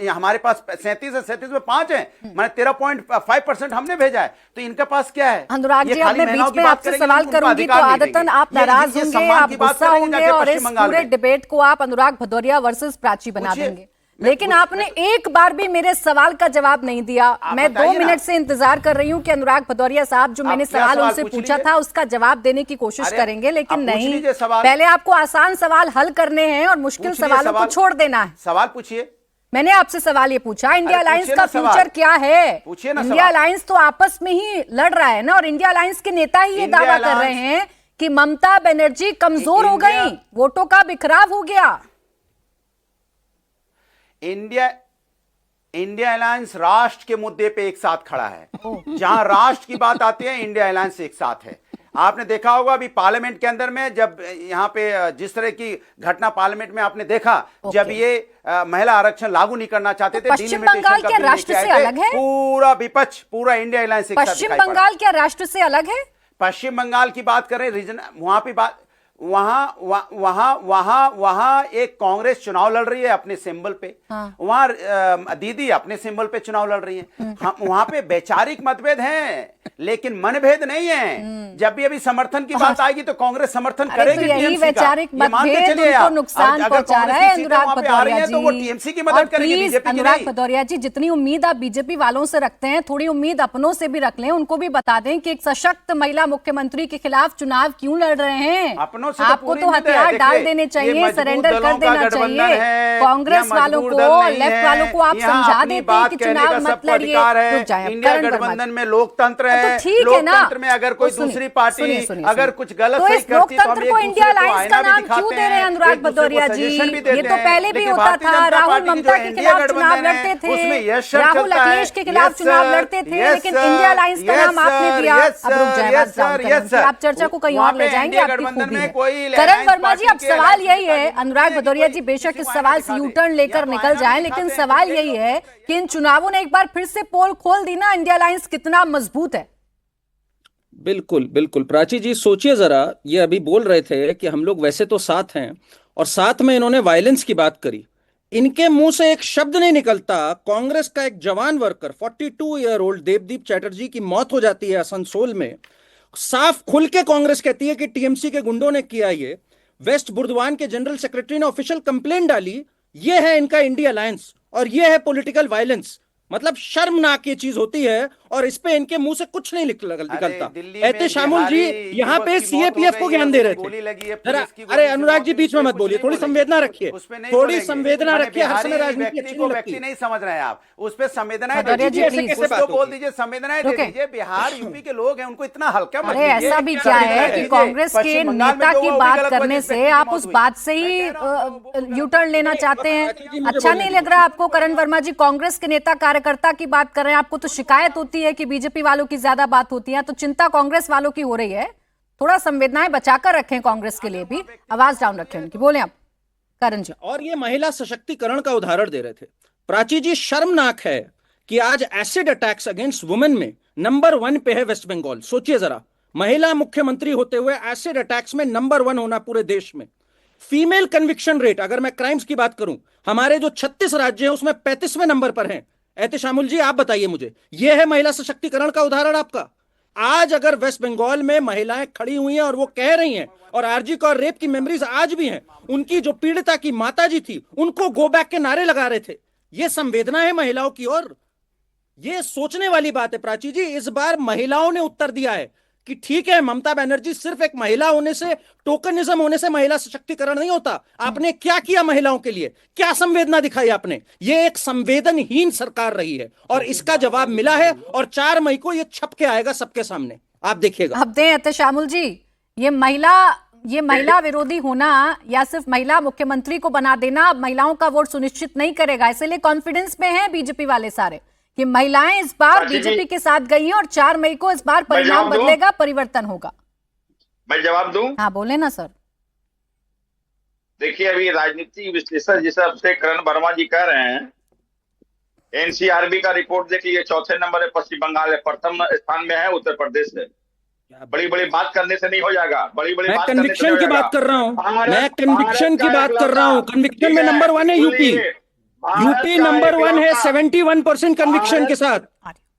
Speaker 4: हमारे पास 37 है, 37 में 5 है, माने 13.5% हमने भेजा है। तो इनके पास क्या है?
Speaker 1: अनुराग जी, अपने बीच में आपसे सवाल करूंगी तो आदतन आप नाराज होंगे, आप गुस्सा होंगे और इस पूरे डिबेट को आप अनुराग भदौरिया वर्सेस प्राची बना देंगे। लेकिन आपने एक बार भी मेरे सवाल का जवाब नहीं दिया। मैं 2 मिनट से इंतजार कर रही हूं कि अनुराग भदौरिया साहब जो मैंने सवाल उनसे पूछा था उसका जवाब देने की कोशिश करेंगे, लेकिन नहीं। पहले आपको आसान सवाल हल करने हैं और मुश्किल सवालों को छोड़ देना है।
Speaker 4: सवाल पूछिए।
Speaker 1: मैंने आपसे सवाल ये पूछा, इंडिया अलायंस का फ्यूचर क्या है? इंडिया अलायंस तो आपस में ही लड़ रहा है ना, और इंडिया अलायंस के नेता ही ये दावा कर रहे हैं कि ममता बनर्जी कमजोर हो गई, वोटों का बिखराव हो गया।
Speaker 4: इंडिया अलायंस राष्ट्र के मुद्दे पे एक साथ खड़ा है। जहां राष्ट्र की बात आती है, इंडिया अलायंस एक साथ है। आपने देखा होगा अभी पार्लियामेंट के अंदर में, जब यहां पे जिस तरह की घटना पार्लियामेंट में आपने देखा, जब ये महिला आरक्षण लागू नहीं करना चाहते थे,
Speaker 1: पश्चिम बंगाल क्या राष्ट्र से अलग है?
Speaker 4: पूरा विपक्ष, पूरा इंडिया अलायंस एक साथ दिखाई पड़ा।
Speaker 1: पश्चिम बंगाल क्या राष्ट्र से अलग है?
Speaker 4: पश्चिम बंगाल की बात करें, रीजन वहां पे बात, वहां एक कांग्रेस चुनाव लड़ रही है अपने सिंबल पे। हाँ। वहां दीदी अपने सिंबल पे चुनाव लड़ रही है। हम वहां पे वैचारिक मतभेद हैं, लेकिन मनभेद नहीं है। जब भी अभी समर्थन की बात आएगी तो कांग्रेस समर्थन करेगी।
Speaker 1: तो यही वैचारिक मतभेद उनको नुकसान पहुंचा रहा है अनुराग भदौरिया जी।
Speaker 4: तो वो टीएमसी की मदद करेगी, बीजेपी की नहीं।
Speaker 1: अनुराग भदौरिया जी, जितनी उम्मीद आप बीजेपी वालों से रखते हैं, थोड़ी उम्मीद अपनों से भी रख लें। उनको भी बता दें कि एक सशक्त महिला मुख्यमंत्री के खिलाफ चुनाव क्यों लड़ रहे हैं। आपको तो हथियार डाल देने चाहिए, सरेंडर कर देना चाहिए। कांग्रेस वालों को, लेफ्ट वालों को आप समझा देते हैं कि चुनाव मत लड़िए। रुक जाएं,
Speaker 4: इंडिया गठबंधन में लोकतंत्र है,
Speaker 1: तो ठीक है ना।
Speaker 4: लोकतंत्र में अगर कोई दूसरी पार्टी अगर कुछ गलत
Speaker 1: तो
Speaker 4: सही
Speaker 1: इस
Speaker 4: करती है तो
Speaker 1: लोकतंत्र को इंडिया अलायंस का नाम क्यों दे रहे हैं अनुराग भदौरिया जी? ये तो पहले भी होता था। राहुल ममता के खिलाफ चुनाव लड़ते थे, राहुल अखिलेश के खिलाफ चुनाव लड़ते थे, लेकिन इंडिया अलायंस का नाम आपने दिया। अब रुक जाए, आप चर्चा को कहीं और ले जाएंगे, आपकी खूबी है। करण वर्मा जी, अब सवाल यही है, अनुराग भदौरिया जी बेशक इस सवाल से यूटर्न लेकर निकल जाएं, लेकिन सवाल यही है कि इन चुनावों ने एक बार फिर से पोल खोल दी ना, इंडिया अलायंस कितना मजबूत है।
Speaker 5: बिल्कुल बिल्कुल प्राची जी, सोचिए जरा, ये अभी बोल रहे थे कि हम लोग वैसे तो साथ हैं, और साथ में इन्होंने वायलेंस की बात करी। इनके मुंह से एक शब्द नहीं निकलता। कांग्रेस का एक जवान worker 42 year old Devdeep Chatterjee की मौत हो जाती है असनसोल में। साफ खुल के कांग्रेस कहती है कि टीएमसी के गुंडों ने किया ये। वेस्ट बुर्दवान के जनरल सेक्रेटरी ने ऑफिशियल कंप्लेंट डाली। ये है इनका इंडिया अलायंस और ये है पॉलिटिकल वायलेंस। मतलब शर्मनाक ये चीज होती है, और इस पे इनके मुंह से कुछ नहीं निकलता। एहतेशामुल जी यहाँ पे सीएपीएफ को ज्ञान दे रहे थे। अरे अनुराग जी बीच में मत बोलिए, थोड़ी संवेदना रखिए, थोड़ी संवेदना रखिए। हर समय राजनीति अच्छी नहीं लगती।
Speaker 4: नहीं समझ रहे हैं आप, उस पर संवेदनाएं
Speaker 1: अरे जी,
Speaker 4: ऐसे
Speaker 1: please।
Speaker 4: कैसे बात बोल दीजिए, संवेदनाएं दे दीजिए। बिहार यूपी के लोग हैं, उनको इतना हल्का मत
Speaker 1: अरे
Speaker 4: लीजिए।
Speaker 1: ऐसा भी क्या है कि कांग्रेस के
Speaker 4: पश्चिम बंगाल में
Speaker 1: नेता
Speaker 4: जो
Speaker 1: की
Speaker 4: हुआ, वो भी
Speaker 1: बात
Speaker 4: गलत
Speaker 1: करने
Speaker 4: वजह
Speaker 1: से आप उस बात से ही यू टर्न लेना चाहते हैं? अच्छा नहीं लग रहा आपको करण वर्मा जी? कांग्रेस के नेता कार्यकर्ता की बात कर रहे हैं, आपको तो शिकायत होती है कि बीजेपी वालों की ज्यादा बात होती है, तो चिंता कांग्रेस वालों की हो रही है। थोड़ा संवेदनाएं बचाकर रखें, कांग्रेस के लिए भी आवाज डाउन रखें उनकी। बोले आप करण जी।
Speaker 5: और ये महिला सशक्तिकरण का उदाहरण दे रहे थे प्राची जी। शर्मनाक है कि आज एसिड अटैक्स अगेंस्ट वुमेन में नंबर 1 पे है वेस्ट बंगाल। सोचिए जरा, महिला मुख्यमंत्री होते हुए एसिड अटैक्स में नंबर 1 होना पूरे देश में। फीमेल कन्विक्शन रेट, अगर मैं क्राइम्स की बात करूं, हमारे जो 36 राज्य हैं उसमें 35वें नंबर पर हैं। एहतेशामुल जी आप बताइए मुझे, यह है महिला सशक्तिकरण का उदाहरण आपका? आज अगर वेस्ट बंगाल में महिलाएं खड़ी हुई हैं और वो कह रही हैं, और आरजी कौर रेप की मेमोरीज आज भी हैं, उनकी जो पीड़िता की माताजी थी उनको गो बैक के नारे लगा रहे थे, ये संवेदना है महिलाओं की ओर? ये सोचने वाली बात है प्राची जी। इस बार महिलाओं ने उत्तर दिया है कि ठीक है, ममता बनर्जी सिर्फ एक महिला होने से, टोकनिज्म होने से महिला सशक्तिकरण नहीं होता। आपने क्या किया महिलाओं के लिए, क्या संवेदना दिखाई आपने? ये एक संवेदनहीन सरकार रही है और इसका जवाब मिला है, और 4 मई को ये छप के आएगा सबके सामने, आप देखिएगा।
Speaker 1: अब दें एहतेशामुल जी, ये महिला विरोधी होना या सिर्फ महिला मुख्यमंत्री को बना देना महिलाओं का वोट सुनिश्चित नहीं करेगा। इसलिए कॉन्फिडेंस में है बीजेपी वाले सारे कि महिलाएं इस बार बीजेपी के साथ गई हैं और 4 मई को इस बार परिणाम बदलेगा, परिवर्तन होगा।
Speaker 3: मैं जवाब दूं?
Speaker 1: हाँ बोले ना सर।
Speaker 3: देखिए, अभी राजनीतिक विश्लेषक जिस हिसाब से करण वर्मा जी कह रहे हैं, एनसीआरबी का रिपोर्ट देखिए, 4थे नंबर है पश्चिम बंगाल है, प्रथम स्थान में है उत्तर प्रदेश है। बड़ी बड़ी बात करने से नहीं हो जाएगा, बड़ी बड़ी बात करने से नहीं हो जाएगा।
Speaker 5: मैं कन्विक्शन की बात कर रहा हूं, मैं कन्विक्शन की बात कर रहा हूं। कन्विक्शन में नंबर 1 है यूपी। यूपी नंबर 1 है 71% कन्विक्शन के साथ।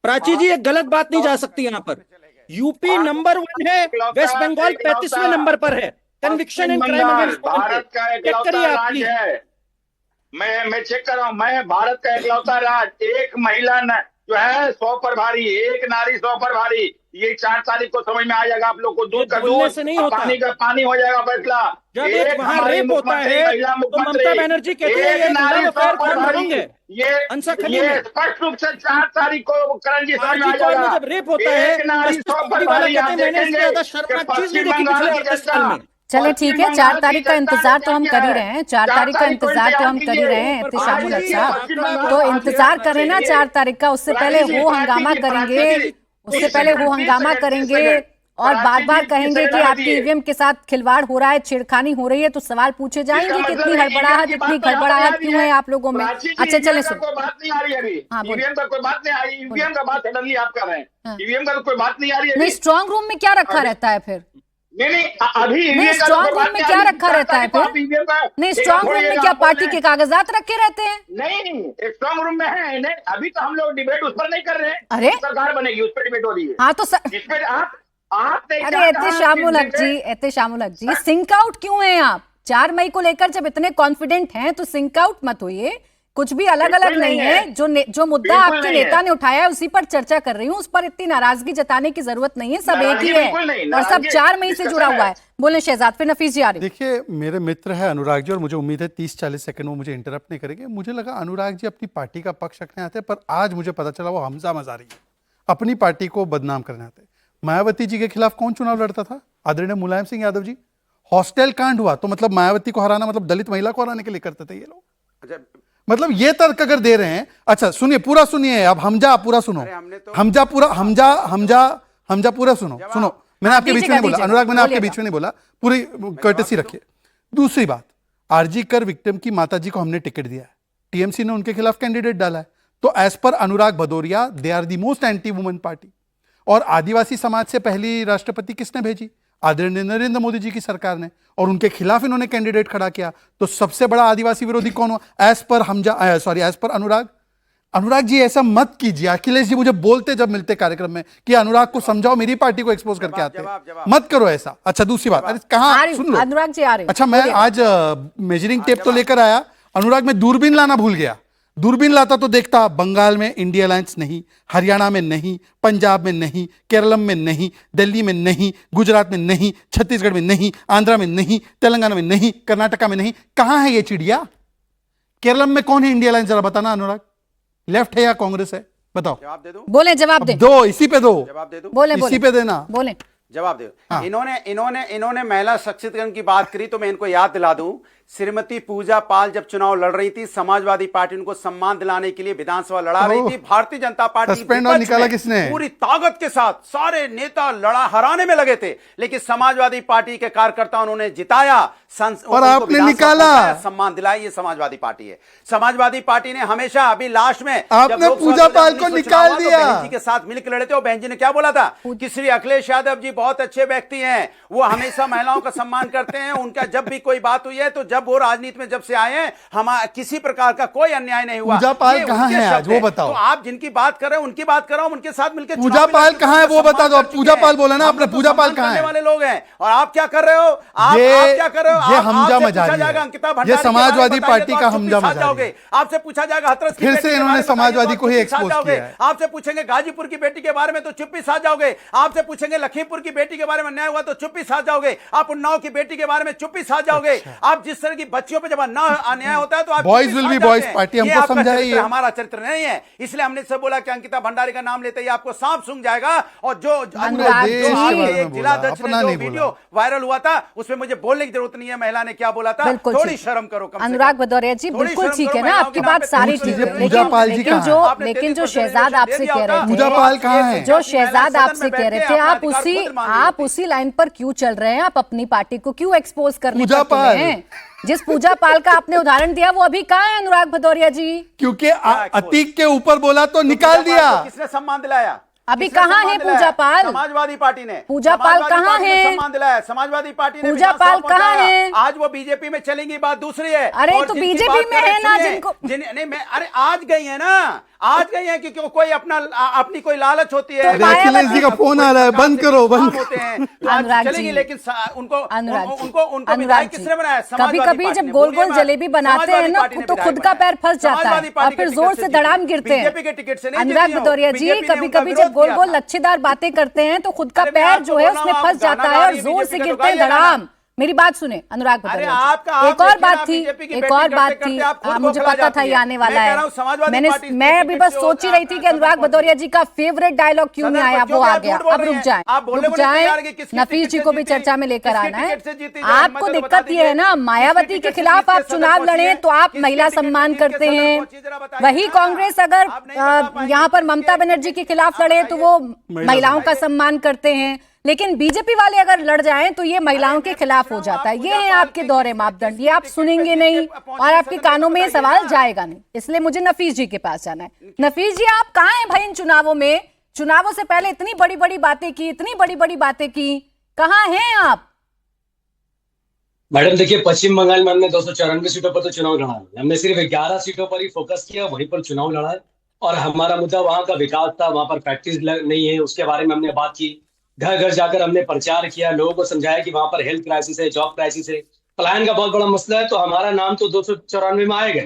Speaker 5: प्राची जी एक गलत बात नहीं जा सकती यहां पर। यूपी नंबर 1 है, वेस्ट बंगाल 35वें नंबर पर है conviction in crime against women. Check करिए आप प्लीज।
Speaker 3: मैं चेक कर रहा हूं। मैं भारत का इकलौता राज्य, एक महिला जो है 100 पर भारी, एक नारी 100 पर भारी। ये 4 तारीख को समझ में आ जाएगा आप लोग को। दूध का दूध
Speaker 5: से नहीं होता,
Speaker 3: पानी का पानी हो जाएगा फैसला।
Speaker 5: जब एक वहां रेप होता है तो ममता बनर्जी कहती है ये लव अफेयर खत्म करेंगे।
Speaker 3: ये स्पष्ट रूप से 4 तारीख को करण जी समझ में आ जाएगा।
Speaker 5: जब रेप होता है
Speaker 3: एक नारी 100 पर भारी, आप देखेंगे।
Speaker 1: चले ठीक है, 4 तारीख का इंतजार तो हम कर ही रहे हैं। 4 तारीख का इंतजार तो हम कर ही रहे हैं एहतेशामुल साहब, तो इंतजार करें ना 4 तारीख का। उससे पहले हो हंगामा करेंगे, उससे पहले वो हंगामा करेंगे और बार बार कहेंगे कि आपकी ईवीएम के साथ खिलवाड़ हो रहा है, छेड़खानी हो रही है, तो सवाल पूछे जाएंगे कि इतनी हड़बड़ाहट क्यों है आप लोगों में। अच्छा चले सुन,
Speaker 3: बात नहीं आ रही अभी, ईवीएम का कोई बात नहीं आ रही, ईवीएम का बात सडनली आप कर रहे हैं, ईवीएम का कोई बात नहीं आ रही है।
Speaker 1: नहीं, स्ट्रांग रूम में क्या रखा रहता है फिर?
Speaker 3: नहीं अभी
Speaker 1: नहीं, स्ट्रांग रूम में क्या रखा रहता है फिर? नहीं, स्ट्रांग रूम में क्या पार्टी के कागजात रखे रहते हैं?
Speaker 3: नहीं, स्ट्रांग रूम में है नहीं। अभी तो हम लोग डिबेट उस पर नहीं कर रहे हैं।
Speaker 1: अरे
Speaker 3: सरकार बनेगी उस पर डिबेट हो रही है।
Speaker 1: हाँ तो
Speaker 3: इस पर आप
Speaker 1: अरे एहतेशामुल हक जी सिंक आउट क्यों हैं आप? 4 मई को लेकर जब इतने कॉन्फिडेंट हैं तो सिंक आउट मत होइए। कुछ भी अलग अलग नहीं है। जो मुद्दा आपके नेता ने उठाया है उसी पर चर्चा कर रही हूँ, उस पर इतनी नाराजगी जताने की जरूरत नहीं है। सब एक ही है और सब 4 मई से जुड़ा हुआ है। बोले शहजाद, फिर नफीस जी आ रही।
Speaker 2: देखिए, मेरे मित्र है अनुराग जी और मुझे उम्मीद है 30-40 सेकंड वो मुझे इंटरप्ट नहीं करेंगे। मुझे लगा अनुराग जी अपनी पार्टी का पक्ष रखने आते हैं, पर आज मुझे पता चला वो हमजा मजारी है, अपनी पार्टी को बदनाम करने आते हैं। मायावती जी के खिलाफ कौन चुनाव लड़ता था? आदरणीय मुलायम सिंह यादव जी। हॉस्टल कांड हुआ तो मतलब मायावती को हराना मतलब दलित महिला को हराने के लिए करते थे ये लोग। मतलब ये तर्क अगर दे रहे हैं, अच्छा सुनिए, पूरा सुनिए, अब हमजा पूरा सुनो, हमजा पूरा सुनो। मैंने आपके बीच में नहीं बोला अनुराग, मैंने आपके बीच में नहीं बोला, पूरी कर्टेसी रखिए। दूसरी बात, आरजी कर विक्टिम की माताजी को हमने टिकट दिया है, टीएमसी ने उनके खिलाफ कैंडिडेट डाला है, तो as per Anurag Bhadauria they are the most anti woman party. और आदिवासी समाज से पहली राष्ट्रपति किसने भेजी? आदरणीय नरेंद्र मोदी जी की सरकार ने, और उनके खिलाफ इन्होंने कैंडिडेट खड़ा किया। तो सबसे बड़ा आदिवासी विरोधी कौन हुआ? एज पर अनुराग जी ऐसा मत कीजिए। अखिलेश जी मुझे बोलते जब मिलते कार्यक्रम में कि अनुराग को समझाओ, मेरी पार्टी को एक्सपोज करके आते, मत करो ऐसा। अच्छा दूसरी बात, अरे कहाँ सुन लो
Speaker 1: अनुराग जी आ रहे।
Speaker 2: अच्छा मैं आज मेजरिंग टेप तो लेकर आया अनुराग, मैं दूरबीन लाना भूल गया। दूरबीन लाता तो देखता बंगाल में इंडिया अलायंस नहीं, हरियाणा में नहीं, पंजाब में नहीं, केरल में नहीं, दिल्ली में नहीं, गुजरात में नहीं, छत्तीसगढ़ में नहीं, आंध्रा में नहीं, तेलंगाना में नहीं, कर्नाटका में नहीं। कहां है ये चिड़िया? केरल में कौन है इंडिया अलायंस? जरा बताना अनुराग, लेफ्ट है या कांग्रेस है? बताओ।
Speaker 4: जवाब दे दूं?
Speaker 1: बोले, जवाब दे
Speaker 2: दो, इसी पे दो,
Speaker 4: जवाब दे दूं?
Speaker 1: बोले
Speaker 2: इसी पे देना।
Speaker 1: बोले।
Speaker 4: जवाब दे।
Speaker 2: हाँ।
Speaker 4: इन्होंने महिला सशक्तिकरण की बात करी तो मैं इनको याद दिला दूं, श्रीमती पूजा पाल जब चुनाव लड़ रही थी, समाजवादी पार्टी उनको सम्मान दिलाने के लिए विधानसभा लड़ा रही थी। भारतीय जनता पार्टी
Speaker 2: सस्पेंड और निकाला किसने?
Speaker 4: पूरी ताकत के साथ सारे नेता हराने में लगे थे, लेकिन समाजवादी पार्टी के कार्यकर्ताओं उन्होंने जिताया
Speaker 2: और आपने निकाला,
Speaker 4: सम्मान दिलाया। ये समाजवादी पार्टी है। समाजवादी पार्टी ने हमेशा, अभी लास्ट में
Speaker 2: आपने पूजा पाल को निकाल दिया।
Speaker 4: बहन जी के साथ मिलकर लड़े थे और बहन जी ने क्या बोला था कि श्री अखिलेश यादव जी बहुत अच्छे व्यक्ति हैं, वो हमेशा महिलाओं का सम्मान करते हैं, उनका जब भी कोई बात हुई है तो जब वो राजनीति में जब से आए हैं हम किसी प्रकार का कोई अन्याय नहीं हुआ।
Speaker 2: पूजा पाल कहां है आज वो बताओ।
Speaker 4: तो आप जिनकी बात कर रहे हैं उनकी बात कर रहा हूं, उनके साथ मिलकर
Speaker 2: पूजा पाल कहां है वो बता दो। पूजा पाल बोला ना आपने, पूजा पाल कहां है?
Speaker 4: वाले लोग हैं और आप क्या कर रहे हो? आप क्या कर रहे हो?
Speaker 2: ये हमजा मजारी है,
Speaker 4: अंकिता
Speaker 2: ये
Speaker 4: भंडारी
Speaker 2: समाजवादी पार्टी का हमजा मजारी है।
Speaker 4: आपसे पूछा जाएगा हाथरस की
Speaker 2: फिर
Speaker 4: बेटी
Speaker 2: से
Speaker 4: के
Speaker 2: इन्होंने
Speaker 4: बारे में
Speaker 2: समाजवादी को ही
Speaker 4: बताइए तो
Speaker 2: एक्सपोज
Speaker 4: चुप्पी साध
Speaker 2: किया है।
Speaker 4: जाओगे। आपसे पूछेंगे गाजीपुर की बेटी के बारे में तो चुप्पी साध जाओगे। आपसे पूछेंगे लखीमपुर की बेटी के बारे में अन्याय हुआ तो चुप्पी साध जाओगे। आप उन्नाव की बेटी के बारे में चुप्पी साध जाओगे। आप जिस तरह की बच्चियों पर जब अन्याय होता है तो आप
Speaker 2: boys will be boys party, हमको समझाइए।
Speaker 4: हमारा चरित्र नहीं है, इसलिए हमने से बोला कि अंकिता भंडारी का नाम लेते ही आपको सांप सूंघ जाएगा। और जो जिलाध्यक्ष ने जो वीडियो वायरल हुआ था उसमें मुझे बोलने की जरूरत नहीं है महिला ने क्या बोला था। थोड़ी शर्म करो।
Speaker 1: अनुराग भदौरिया जी बिल्कुल ठीक है ना, आपकी बात सारी ठीक है,
Speaker 2: पूजा पाल जी
Speaker 1: लेकिन जो शहजाद आपसे कह रहे थे,
Speaker 2: पूजा पाल कहां है?
Speaker 1: जो शहजाद आपसे कह रहे थे, आप उसी लाइन पर क्यों चल रहे हैं? आप अपनी पार्टी को क्यों एक्सपोज करने
Speaker 2: पूजा पाल
Speaker 1: हैं? जिस पूजा पाल का आपने उदाहरण दिया वो अभी कहां है अनुराग भदौरिया जी?
Speaker 2: क्योंकि अतीक के ऊपर बोला तो निकाल दिया।
Speaker 4: किसने सम्मान दिलाया?
Speaker 1: अभी कहां है पूजा पाल?
Speaker 4: समाजवादी पार्टी ने।
Speaker 1: पूजा पाल कहां है?
Speaker 4: सम्मान दिलाया समाजवादी पार्टी ने।
Speaker 1: पूजा पाल कहां है?
Speaker 4: आज वो बीजेपी में चलेंगी, बात दूसरी है।
Speaker 1: अरे तो बीजेपी में है ना जिनको
Speaker 4: नहीं, मैं अरे आज गई है ना, आज गई है कि क्यों कोई अपनी कोई लालच होती है।
Speaker 1: तो
Speaker 2: अखिलेश जी का फोन आ रहा है, बंद करो, बंद
Speaker 4: होते हैं आज चलेगी, लेकिन उनको विधायक किसने बनाया?
Speaker 1: कभी कभी जब गोल गोल जलेबी बनाते हैं ना तो खुद का पैर फंस जाता है और फिर जोर से धड़ाम गिरते हैं। अनुराग भदौरिया जी कभी कभी जब गोल गोल लच्छेदार बातें करते हैं तो खुद का पैर जो है उसमें फंस जाता है और जोर से गिरते हैं धड़ाम। मेरी बात सुने अनुराग भदौरिया, एक और बात थी, मुझे पता था ये आने वाला है। मैं अभी बस सोच ही रही थी कि अनुराग भदौरिया जी का फेवरेट डायलॉग क्यों नहीं आया, वो आ गया। अब रुक जाएं, नफीस जी को भी चर्चा में लेकर आना है। आपको दिक्कत ये है ना, मायावती के खिलाफ आप चुनाव लड़े तो आप महिला सम्मान करते हैं, वही कांग्रेस अगर यहाँ पर ममता बनर्जी के खिलाफ लड़े तो वो महिलाओं का सम्मान करते हैं, लेकिन बीजेपी वाले अगर लड़ जाएं तो ये महिलाओं के खिलाफ हो जाता है। ये है आपके दोहरे मापदंड, ये आप सुनेंगे नहीं और आपके कानों में सवाल जाएगा नहीं। इसलिए मुझे नफीस जी के पास जाना है। नफीस जी आप कहां हैं भाई इन चुनावों में? चुनावों से पहले इतनी बड़ी बड़ी बातें की, कहां हैं आप?
Speaker 6: मैडम देखिए, पश्चिम बंगाल में हमने 294 सीटों पर तो चुनाव लड़ा है। हमने सिर्फ 11 सीटों पर ही फोकस किया, वहीं पर चुनाव लड़ा है और हमारा मुद्दा वहां का विकास था। वहां पर फैक्ट्रीज नहीं है, उसके बारे में हमने बात की। घर घर जाकर हमने प्रचार किया, लोगों को समझाया कि वहां पर हेल्थ क्राइसिस है, जॉब क्राइसिस है, पलायन का बहुत बड़ा मसला है। तो हमारा नाम तो 294 में आएगा,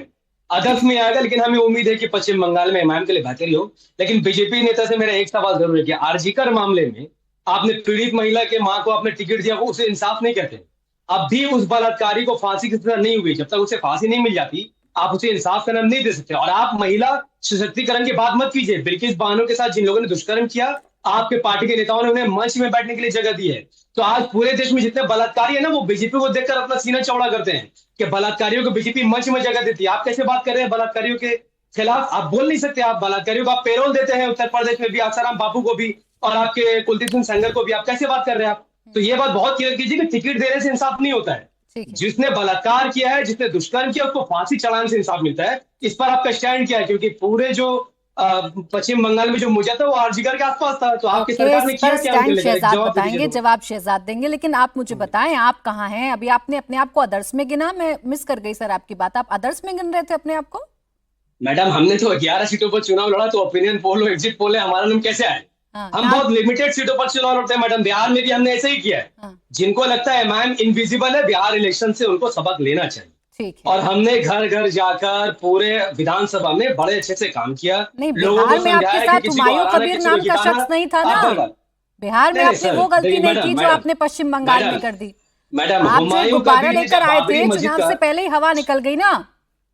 Speaker 6: अदर्स में आएगा, लेकिन हमें उम्मीद है कि पश्चिम बंगाल में एमआईएम के लिए बेहतरी हो। लेकिन बीजेपी नेता से मेरा एक सवाल जरूर है कि आरजीकर मामले में आपने पीड़ित महिला के मां को आपने टिकट दिया, वो उसे इंसाफ नहीं कहते। अब भी उस बलात्कारी को फांसी की सजा नहीं हुई, जब तक उसे फांसी नहीं मिल जाती आप उसे इंसाफ का नाम नहीं दे सकते। और आप महिला सशक्तिकरण की बात मत कीजिए। बिल्किस बानो के साथ जिन लोगों ने दुष्कर्म किया, आपके पार्टी के नेताओं ने उन्हें मंच में बैठने के लिए जगह दी है। तो आज पूरे देश में जितने बलात्कारी है ना, वो बीजेपी को देखकर अपना सीना चौड़ा करते हैं कि बलात्कारियों को बीजेपी मंच में जगह देती है। आप कैसे बात कर रहे हैं बलात्कारियों के खिलाफ? आप बोल नहीं सकते। आप बलात्कारियों को आप पेरोल देते हैं, उत्तर प्रदेश में भी आसाराम बापू को भी और आपके कुलदीप सिंह सेंगर को भी। आप कैसे बात कर रहे हैं आप? तो ये बात बहुत क्लियर कीजिए कि टिकट देने से इंसाफ नहीं होता है। जिसने बलात्कार किया है, जिसने दुष्कर्म किया, उसको फांसी चढ़ाने से इंसाफ मिलता है। इस पर आपका स्टैंड क्या है? क्योंकि पूरे जो पश्चिम बंगाल में जो मुद्दा था वो आरजीकर के आसपास था। तो आपकी सरकार ने किया क्या?
Speaker 1: शहजाद बताएंगे, जवाब शहजाद देंगे, लेकिन आप मुझे बताएं आप कहां हैं? अभी आपने अपने आप को आदर्श में गिना, मैं मिस कर गई सर आपकी बात। आप आदर्श में गिन रहे थे अपने आप को?
Speaker 6: मैडम हमने तो 11 सीटों पर चुनाव लड़ा, तो ओपिनियन पोल और एग्जिट पोल है, हमारा नाम कैसे आए? हम बहुत लिमिटेड सीटों पर चुनाव लड़ते हैं मैडम। बिहार में भी हमने ऐसे ही किया है। जिनको लगता है एमआईएम इनविजिबल है, बिहार इलेक्शन से उनको सबक लेना चाहिए।
Speaker 1: ठीक है।
Speaker 6: और हमने घर घर जाकर पूरे विधानसभा में बड़े अच्छे से काम किया।
Speaker 1: नहीं,
Speaker 6: लोगों
Speaker 1: बिहार
Speaker 6: को
Speaker 1: में आपके
Speaker 6: समझाया
Speaker 1: साथ
Speaker 6: कि किसी को
Speaker 1: हुमायूं
Speaker 6: हराना,
Speaker 1: कबीर
Speaker 6: किसी को
Speaker 1: नाम का
Speaker 6: जिताना,
Speaker 1: शख्स नहीं था ना।
Speaker 6: आप बर्बाद।
Speaker 1: बिहार में
Speaker 6: नहीं,
Speaker 1: आपने
Speaker 6: सर,
Speaker 1: वो गलती
Speaker 6: देखिए,
Speaker 1: नहीं
Speaker 6: मैडम,
Speaker 1: की जो
Speaker 6: मैडम,
Speaker 1: आपने पश्चिम बंगाल में
Speaker 6: मैडम,
Speaker 1: कर दी।
Speaker 6: मैडम,
Speaker 1: आप जो
Speaker 6: हुमायूं
Speaker 1: गुब्बारा
Speaker 6: कबीर ने
Speaker 1: लेकर
Speaker 6: जब
Speaker 1: आए
Speaker 6: बाबरी
Speaker 1: थे
Speaker 6: मस्जिद
Speaker 1: चुनाव
Speaker 6: का,
Speaker 1: से पहले ही हवा निकल गई ना।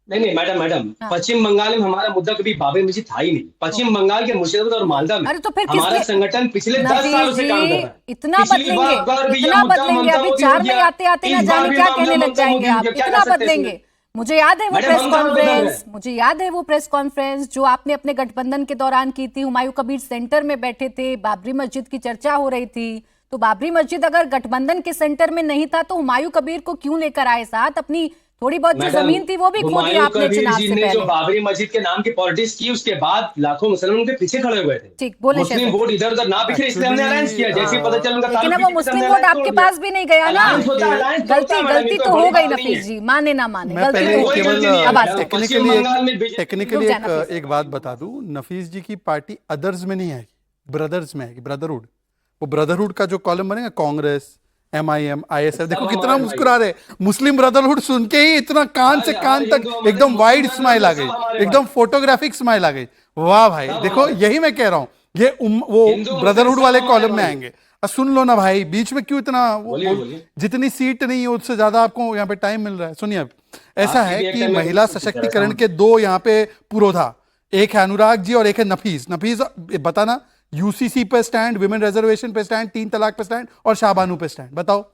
Speaker 6: नहीं मैडम,
Speaker 1: हाँ।
Speaker 6: पश्चिम बंगाल में हमारा मुद्दा कभी बाबरी मस्जिद था ही नहीं। पश्चिम बंगाल के मुर्शिदाबाद और मालदा में
Speaker 1: अरे तो फिर
Speaker 6: हमारा
Speaker 1: किसके
Speaker 6: संगठन पिछले 10
Speaker 1: नफीस
Speaker 6: सालों से काम कर
Speaker 1: जी,
Speaker 6: रहा है।
Speaker 1: इतना
Speaker 6: पिछली बार भी यह
Speaker 1: इतना
Speaker 6: मुद्दा
Speaker 1: बदलेंगे
Speaker 6: ममता
Speaker 1: अभी
Speaker 6: मोदी
Speaker 1: 4
Speaker 6: हो
Speaker 1: में
Speaker 6: गया,
Speaker 1: आते आते ना
Speaker 6: इस बार
Speaker 1: जाने
Speaker 6: भी
Speaker 1: क्या
Speaker 6: मामला
Speaker 1: कहने लग
Speaker 6: ममता
Speaker 1: जाएंगे
Speaker 6: मोदी हो
Speaker 1: आप,
Speaker 6: गया। क्या
Speaker 1: इतना
Speaker 6: कर सकते हैं
Speaker 1: बदलेंगे।
Speaker 6: इसमें?
Speaker 1: मुझे याद है वो
Speaker 6: मैडम,
Speaker 1: प्रेस
Speaker 6: हम कहाँ बदल रहे
Speaker 1: कॉन्फ्रेंस,
Speaker 6: हैं?
Speaker 1: मुझे याद है वो प्रेस कॉन्फ्रेंस जो आपने अपने गठबंधन के दौरान की थी। हुमायूं कबीर सेंटर में बैठे थे, बाबरी मस्जिद की चर्चा हो रही थी। तो बाबरी मस्जिद अगर गठबंधन के सेंटर में नहीं था तो हुमायूं कबीर को क्यों लेकर आए साथ? अपनी थोड़ी बहुत जो
Speaker 6: मैडम,
Speaker 1: जमीन थी वो भी खो दी
Speaker 6: हुमायूं
Speaker 1: आपने
Speaker 6: कबीर
Speaker 1: चुनाव
Speaker 6: जी
Speaker 1: से
Speaker 6: ने जो
Speaker 1: पहले।
Speaker 6: बाबरी मस्जिद के नाम की पॉलिटिक्स की, उसके बाद लाखों मुसलमान उनके पीछे खड़े हुए थे।
Speaker 1: ठीक, बोले
Speaker 6: मुस्लिम
Speaker 1: शहजाद।
Speaker 6: वोट इधर उधर ना बिखरे, इसलिए हमने अलायंस किया। जैसे ही पता चला उनका
Speaker 1: लेकिन
Speaker 6: ताल्लुक
Speaker 1: अब वो
Speaker 6: बीजेपी से,
Speaker 1: मुस्लिम
Speaker 6: हमने
Speaker 1: वोट
Speaker 6: अलायंस
Speaker 1: आपके
Speaker 6: तोड़ दिया।
Speaker 1: पास भी नहीं गया ना।
Speaker 6: अलायंस होता है, अलायंस होता है, मैडम,
Speaker 1: गलती
Speaker 6: ये
Speaker 1: गलती
Speaker 6: तो
Speaker 1: तो
Speaker 6: बड़ी
Speaker 1: हो गई
Speaker 6: बात नहीं
Speaker 1: नफीस
Speaker 6: है।
Speaker 1: जी, माने ना माने,
Speaker 2: मैं
Speaker 1: गलती
Speaker 2: पहले
Speaker 1: तो हो गई।
Speaker 6: कोई गलती नहीं है।
Speaker 1: अब आज
Speaker 6: मैडम,
Speaker 1: तक
Speaker 6: पश्चिम बंगाल में
Speaker 2: टेक्निकली
Speaker 1: रुक जाना
Speaker 2: एक
Speaker 1: प्लीज।
Speaker 2: एक बात बता दूं, नफीस जी की पार्टी अदर्स में नहीं आएगी, ब्रदर्स में आएगी, ब्रदरहुड। वो ब्रदरहुड का जो कॉलम बनेगा, कांग्रेस, एमआईएम, आईएसएफ, देखो कितना
Speaker 6: हमारे
Speaker 2: मुस्कुरा रहे। मुस्लिम ब्रदरहुड सुन के ही इतना कान से कान तक एकदम वाइड स्माइल आ गई, एकदम फोटोग्राफिक स्माइल आ गई। वाह भाई, देखो यही मैं कह रहा हूं, ये वो ब्रदरहुड वाले कॉलम में आएंगे। सुन लो ना भाई, बीच में क्यों इतना
Speaker 6: बोलिए।
Speaker 2: जितनी सीट नहीं है उससे ज्यादा आपको यहाँ पे टाइम मिल रहा है। सुनिए, अब ऐसा
Speaker 6: आपकी
Speaker 2: है
Speaker 6: भी एक
Speaker 2: कि
Speaker 6: टाइम
Speaker 2: महिला
Speaker 6: है,
Speaker 2: सशक्तिकरण के दो यहाँ पे पुरोधा, एक है अनुराग जी और एक है नफीस। नफीस बताना, यूसीसी पे स्टैंड, विमेन रिजर्वेशन पे स्टैंड, 3 तलाक पे स्टैंड और शाहबानू पे स्टैंड, बताओ।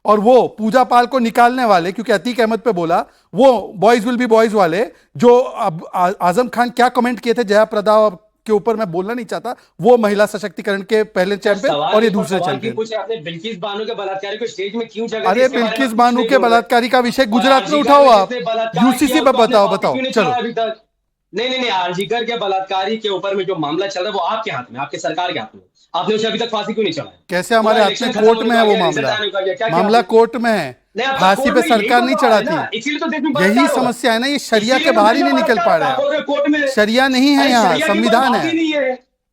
Speaker 2: और वो पूजा पाल को निकालने वाले, क्योंकि अतीक अहमद पे बोला, वो बॉयज विल बी बॉयज वाले जो अब आजम खान क्या कमेंट किए थे जया प्रदा के ऊपर मैं बोलना नहीं चाहता, वो महिला सशक्तिकरण के पहले चैंपियन और ये दूसरे चैंपियन।
Speaker 6: बिल्किस बानो के बलात्कारी को स्टेज में क्यों जगह दी?
Speaker 2: अरे
Speaker 6: इसके बारे में
Speaker 2: बिल्किस
Speaker 6: कुछ
Speaker 2: बानू
Speaker 6: नहीं
Speaker 2: के
Speaker 6: बोल रहे।
Speaker 2: बलात्कारी का विषय गुजरात में
Speaker 6: आरजीकर
Speaker 2: उठाओ आप,
Speaker 6: जिसने बलात्कार
Speaker 2: यूसीसी
Speaker 6: किया,
Speaker 2: पे
Speaker 6: उसको
Speaker 2: बताओ
Speaker 6: आपने
Speaker 2: बताओ,
Speaker 6: क्यों नहीं
Speaker 2: चलो।
Speaker 6: चलाया अभी तक? नहीं, आरजीकर के बलात्कारी के ऊपर में जो मामला चल रहा है वो आपके हाथ में, आपके सरकार के हाथ में। आपने उसे अभी तक फांसी क्यों नहीं चलाया?
Speaker 2: कैसे हमारे हाथ में? कोर्ट में है वो मामला, मामला कोर्ट में है, फांसी पे सरकार नहीं चढ़ाती।
Speaker 6: इसीलिए तो देश में
Speaker 2: यही
Speaker 6: बलात्कार हो रहा है।
Speaker 2: समस्या है ना, ये शरिया के
Speaker 6: इसीलिए
Speaker 2: बाहर ही
Speaker 6: तो
Speaker 2: नहीं निकल पा रहा
Speaker 6: बोल रहे
Speaker 2: है।
Speaker 6: हैं कोर्ट में।
Speaker 2: शरिया नहीं है
Speaker 6: अरे
Speaker 2: यहाँ,
Speaker 6: शरिया की कोई
Speaker 2: संविधान
Speaker 6: बात ही
Speaker 2: है।
Speaker 6: नहीं है।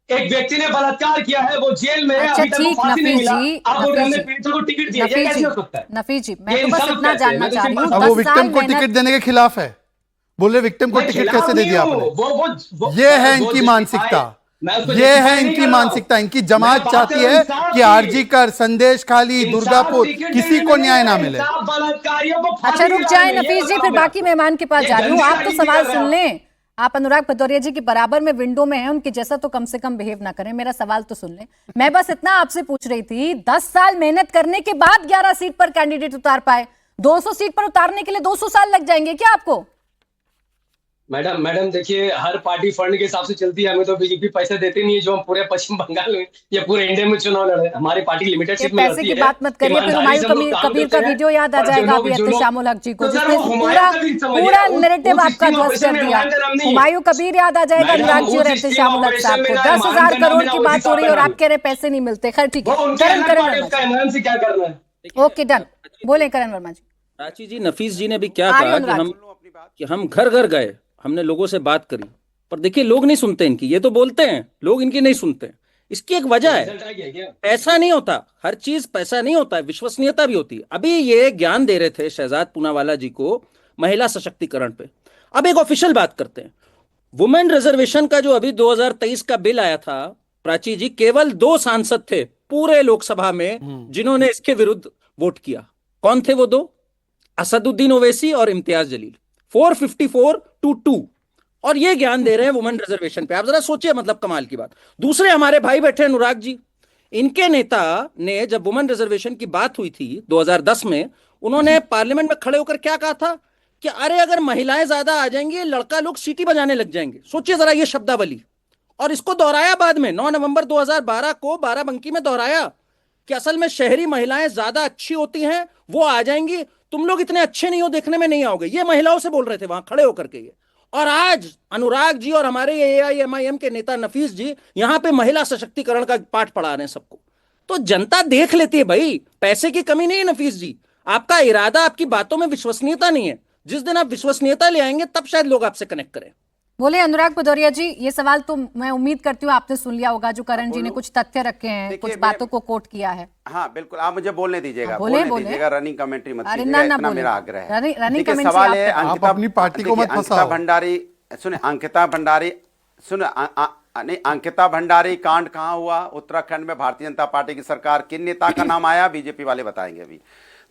Speaker 6: एक व्यक्ति ने बलात्कार किया है, वो जेल में है,
Speaker 1: अच्छा
Speaker 6: अभी तक वो
Speaker 1: ठीक,
Speaker 6: फांसी नहीं
Speaker 1: नफीस
Speaker 6: मिला।
Speaker 1: जी,
Speaker 6: आप बोल रहे हैं
Speaker 1: नफीस
Speaker 6: हमने
Speaker 1: जी,
Speaker 6: पीड़ितों को टिकट दिया, ये
Speaker 1: नफीस
Speaker 6: कैसे
Speaker 1: जी,
Speaker 6: हो सकता है?
Speaker 1: नफीस जी,
Speaker 6: ये
Speaker 1: मैं तो बस
Speaker 6: इंसाफ
Speaker 1: इतना
Speaker 6: कैसे है?
Speaker 1: जानना
Speaker 6: मैं तो
Speaker 1: चाह रही हूँ,
Speaker 6: सिंपल
Speaker 2: अब
Speaker 1: 10
Speaker 2: वो
Speaker 1: साल
Speaker 2: विक्टिम को
Speaker 1: मेहनत।
Speaker 2: टिकट देने के खिलाफ है, बोल रहे विक्टिम को
Speaker 6: मैं
Speaker 2: टिकट
Speaker 6: खिलाफ
Speaker 2: कैसे दे
Speaker 6: नहीं
Speaker 2: दिया
Speaker 6: हूँ।
Speaker 2: आपने?
Speaker 6: वो
Speaker 2: ये है
Speaker 6: वो
Speaker 2: इनकी
Speaker 6: justify-
Speaker 2: मानसिकता,
Speaker 6: मैं उसको
Speaker 2: ये
Speaker 6: justify
Speaker 2: है
Speaker 6: नहीं
Speaker 2: इनकी
Speaker 6: कर रहा हूँ।
Speaker 2: मानसिकता। इनकी
Speaker 6: मैं
Speaker 2: जमात
Speaker 6: बात
Speaker 2: चाहती
Speaker 6: कर रहा हूँ
Speaker 2: है
Speaker 6: इंसाफ
Speaker 2: कि
Speaker 6: की।
Speaker 2: आरजी कर, संदेश खाली,
Speaker 6: इंसाफ
Speaker 2: दुर्गापुर,
Speaker 6: टिकट
Speaker 2: किसी
Speaker 6: देने
Speaker 2: को
Speaker 6: में
Speaker 2: न्याय ना मिले।
Speaker 6: इंसाफ बलात्कारियों को फांसी
Speaker 1: अच्छा रुक
Speaker 6: दिलाने
Speaker 1: जाए
Speaker 6: में, ये
Speaker 1: नफीस जी,
Speaker 6: बता
Speaker 1: फिर
Speaker 6: रहा हूं
Speaker 1: बाकी मेहमान के पास
Speaker 6: ये
Speaker 1: जा रही हूँ।
Speaker 6: गंदी
Speaker 1: आप तो
Speaker 6: राजनीति
Speaker 1: सवाल
Speaker 6: कर रहे
Speaker 1: सुन
Speaker 6: हो।
Speaker 1: लें। आप अनुराग भदौरिया जी के बराबर में विंडो में हैं, उनके जैसा तो कम से कम बिहेव ना करें। मेरा सवाल तो सुन लें। मैं बस इतना आपसे पूछ रही थी, 10 साल मेहनत करने के बाद 11 सीट पर कैंडिडेट उतार पाए, 200 सीट पर उतारने के लिए 200 साल लग जाएंगे क्या आपको?
Speaker 6: मैडम देखिए, हर पार्टी फंड के हिसाब से चलती है। हमें तो बीजेपी पैसे देती नहीं है जो हम पूरे पश्चिम बंगाल में या पूरे इंडिया में चुनाव लड़े। हमारी पार्टी लिमिटेड
Speaker 1: ये
Speaker 6: सीट में
Speaker 1: पैसे
Speaker 6: लड़ती
Speaker 1: की
Speaker 6: है।
Speaker 1: बात मत करिए, फिर हुमायूं कबीर का वीडियो याद आ जाएगा अभी एहतेशामुल हक जी को, जिसने पूरा नैरेटिव आपका ध्वस्त कर दिया। हुमायूं कबीर याद आ जाएगा अनुराग जी और एहतेशामुल हक साहब को। 10,000 करोड़ की बात हो रही है और आप कह रहे पैसे नहीं मिलते। खैर ठीक है, करण वर्मा
Speaker 6: से क्या करना है?
Speaker 1: जी। ओके डन, बोले करण वर्मा जी।
Speaker 5: प्राची जी, नफीस जी ने भी क्या
Speaker 1: आर्य
Speaker 5: कहा
Speaker 1: अनुराग
Speaker 5: कि हम घर घर गए, हमने लोगों से बात करी, पर देखिए लोग नहीं सुनते इनकी। ये तो बोलते हैं, लोग इनकी नहीं सुनते। इसकी एक वजह है,
Speaker 6: रिजल्ट आ गया क्या?
Speaker 5: पैसा नहीं होता, हर चीज पैसा नहीं होता है, विश्वसनीयता भी होती है। अभी ये ज्ञान दे रहे थे शहजाद पूनावाला जी को महिला सशक्तिकरण पे। अब एक ऑफिशियल बात करते हैं। वुमेन रिजर्वेशन का जो अभी 2023 का बिल आया था, प्राची जी, केवल 2 सांसद थे पूरे लोकसभा में जिन्होंने इसके विरुद्ध वोट किया। कौन थे वो 2? असदुद्दीन ओवैसी और इम्तियाज जलील। 454-2 और ये ज्ञान दे रहे हैं वुमेन रिजर्वेशन पे। आप जरा सोचिए, मतलब कमाल की बात। दूसरे हमारे भाई बैठे अनुराग जी, इनके नेता ने जब वुमेन रिजर्वेशन की बात हुई थी 2010 में, उन्होंने पार्लियामेंट में खड़े होकर क्या कहा था कि अरे अगर महिलाएं ज्यादा आ जाएंगी, लड़का लोग सीटी बजाने लग जाएंगे। सोचिए जरा ये शब्दावली। और इसको दोहराया बाद में 9 नवंबर 2012 को बाराबंकी में दोहराया कि असल में शहरी महिलाएं ज्यादा अच्छी होती हैं, वो आ जाएंगी, तुम लोग इतने अच्छे नहीं हो, देखने में नहीं आओगे। ये महिलाओं से बोल रहे थे वहां खड़े होकर के ये। और आज अनुराग जी और हमारे AIMIM के नेता नफीस जी यहां पे महिला सशक्तिकरण का पाठ पढ़ा रहे हैं सबको। तो जनता देख लेती है भाई, पैसे की कमी नहीं है नफीस जी, आपका इरादा, आपकी बातों में विश्वसनीयता नहीं है। जिस दिन आप विश्वसनीयता ले आएंगे तब शायद लोग आपसे कनेक्ट करें।
Speaker 1: बोले अनुराग भदौरिया जी, ये सवाल तो मैं उम्मीद करती हूँ आपने सुन लिया होगा, जो करण जी ने कुछ तथ्य रखे हैं,
Speaker 4: देखिए,
Speaker 1: कुछ बातों को कोट किया है।
Speaker 4: हाँ बिल्कुल, आप मुझे बोलने दीजिएगा,
Speaker 1: बोले,
Speaker 4: बोलने दीजिएगा, रनिंग कमेंट्री मत
Speaker 1: अरे
Speaker 4: कीजिएगा,
Speaker 1: ना
Speaker 4: इतना
Speaker 1: बोले।
Speaker 4: मेरा आग्रह है।
Speaker 1: रनिंग
Speaker 4: देखिए,
Speaker 1: कमेंट्री
Speaker 4: सवाल
Speaker 1: आप
Speaker 4: है
Speaker 1: करते हैं।
Speaker 2: आप अपनी पार्टी को मत
Speaker 4: अंकिता
Speaker 2: फंसाओ।
Speaker 4: भंडारी, सुने, अंकिता भंडारी, सुने, नहीं, अंकिता भंडारी कांड कहाँ हुआ? उत्तराखंड में भारतीय जनता पार्टी की सरकार, किन नेता का नाम आया? बीजेपी वाले बताएंगे अभी।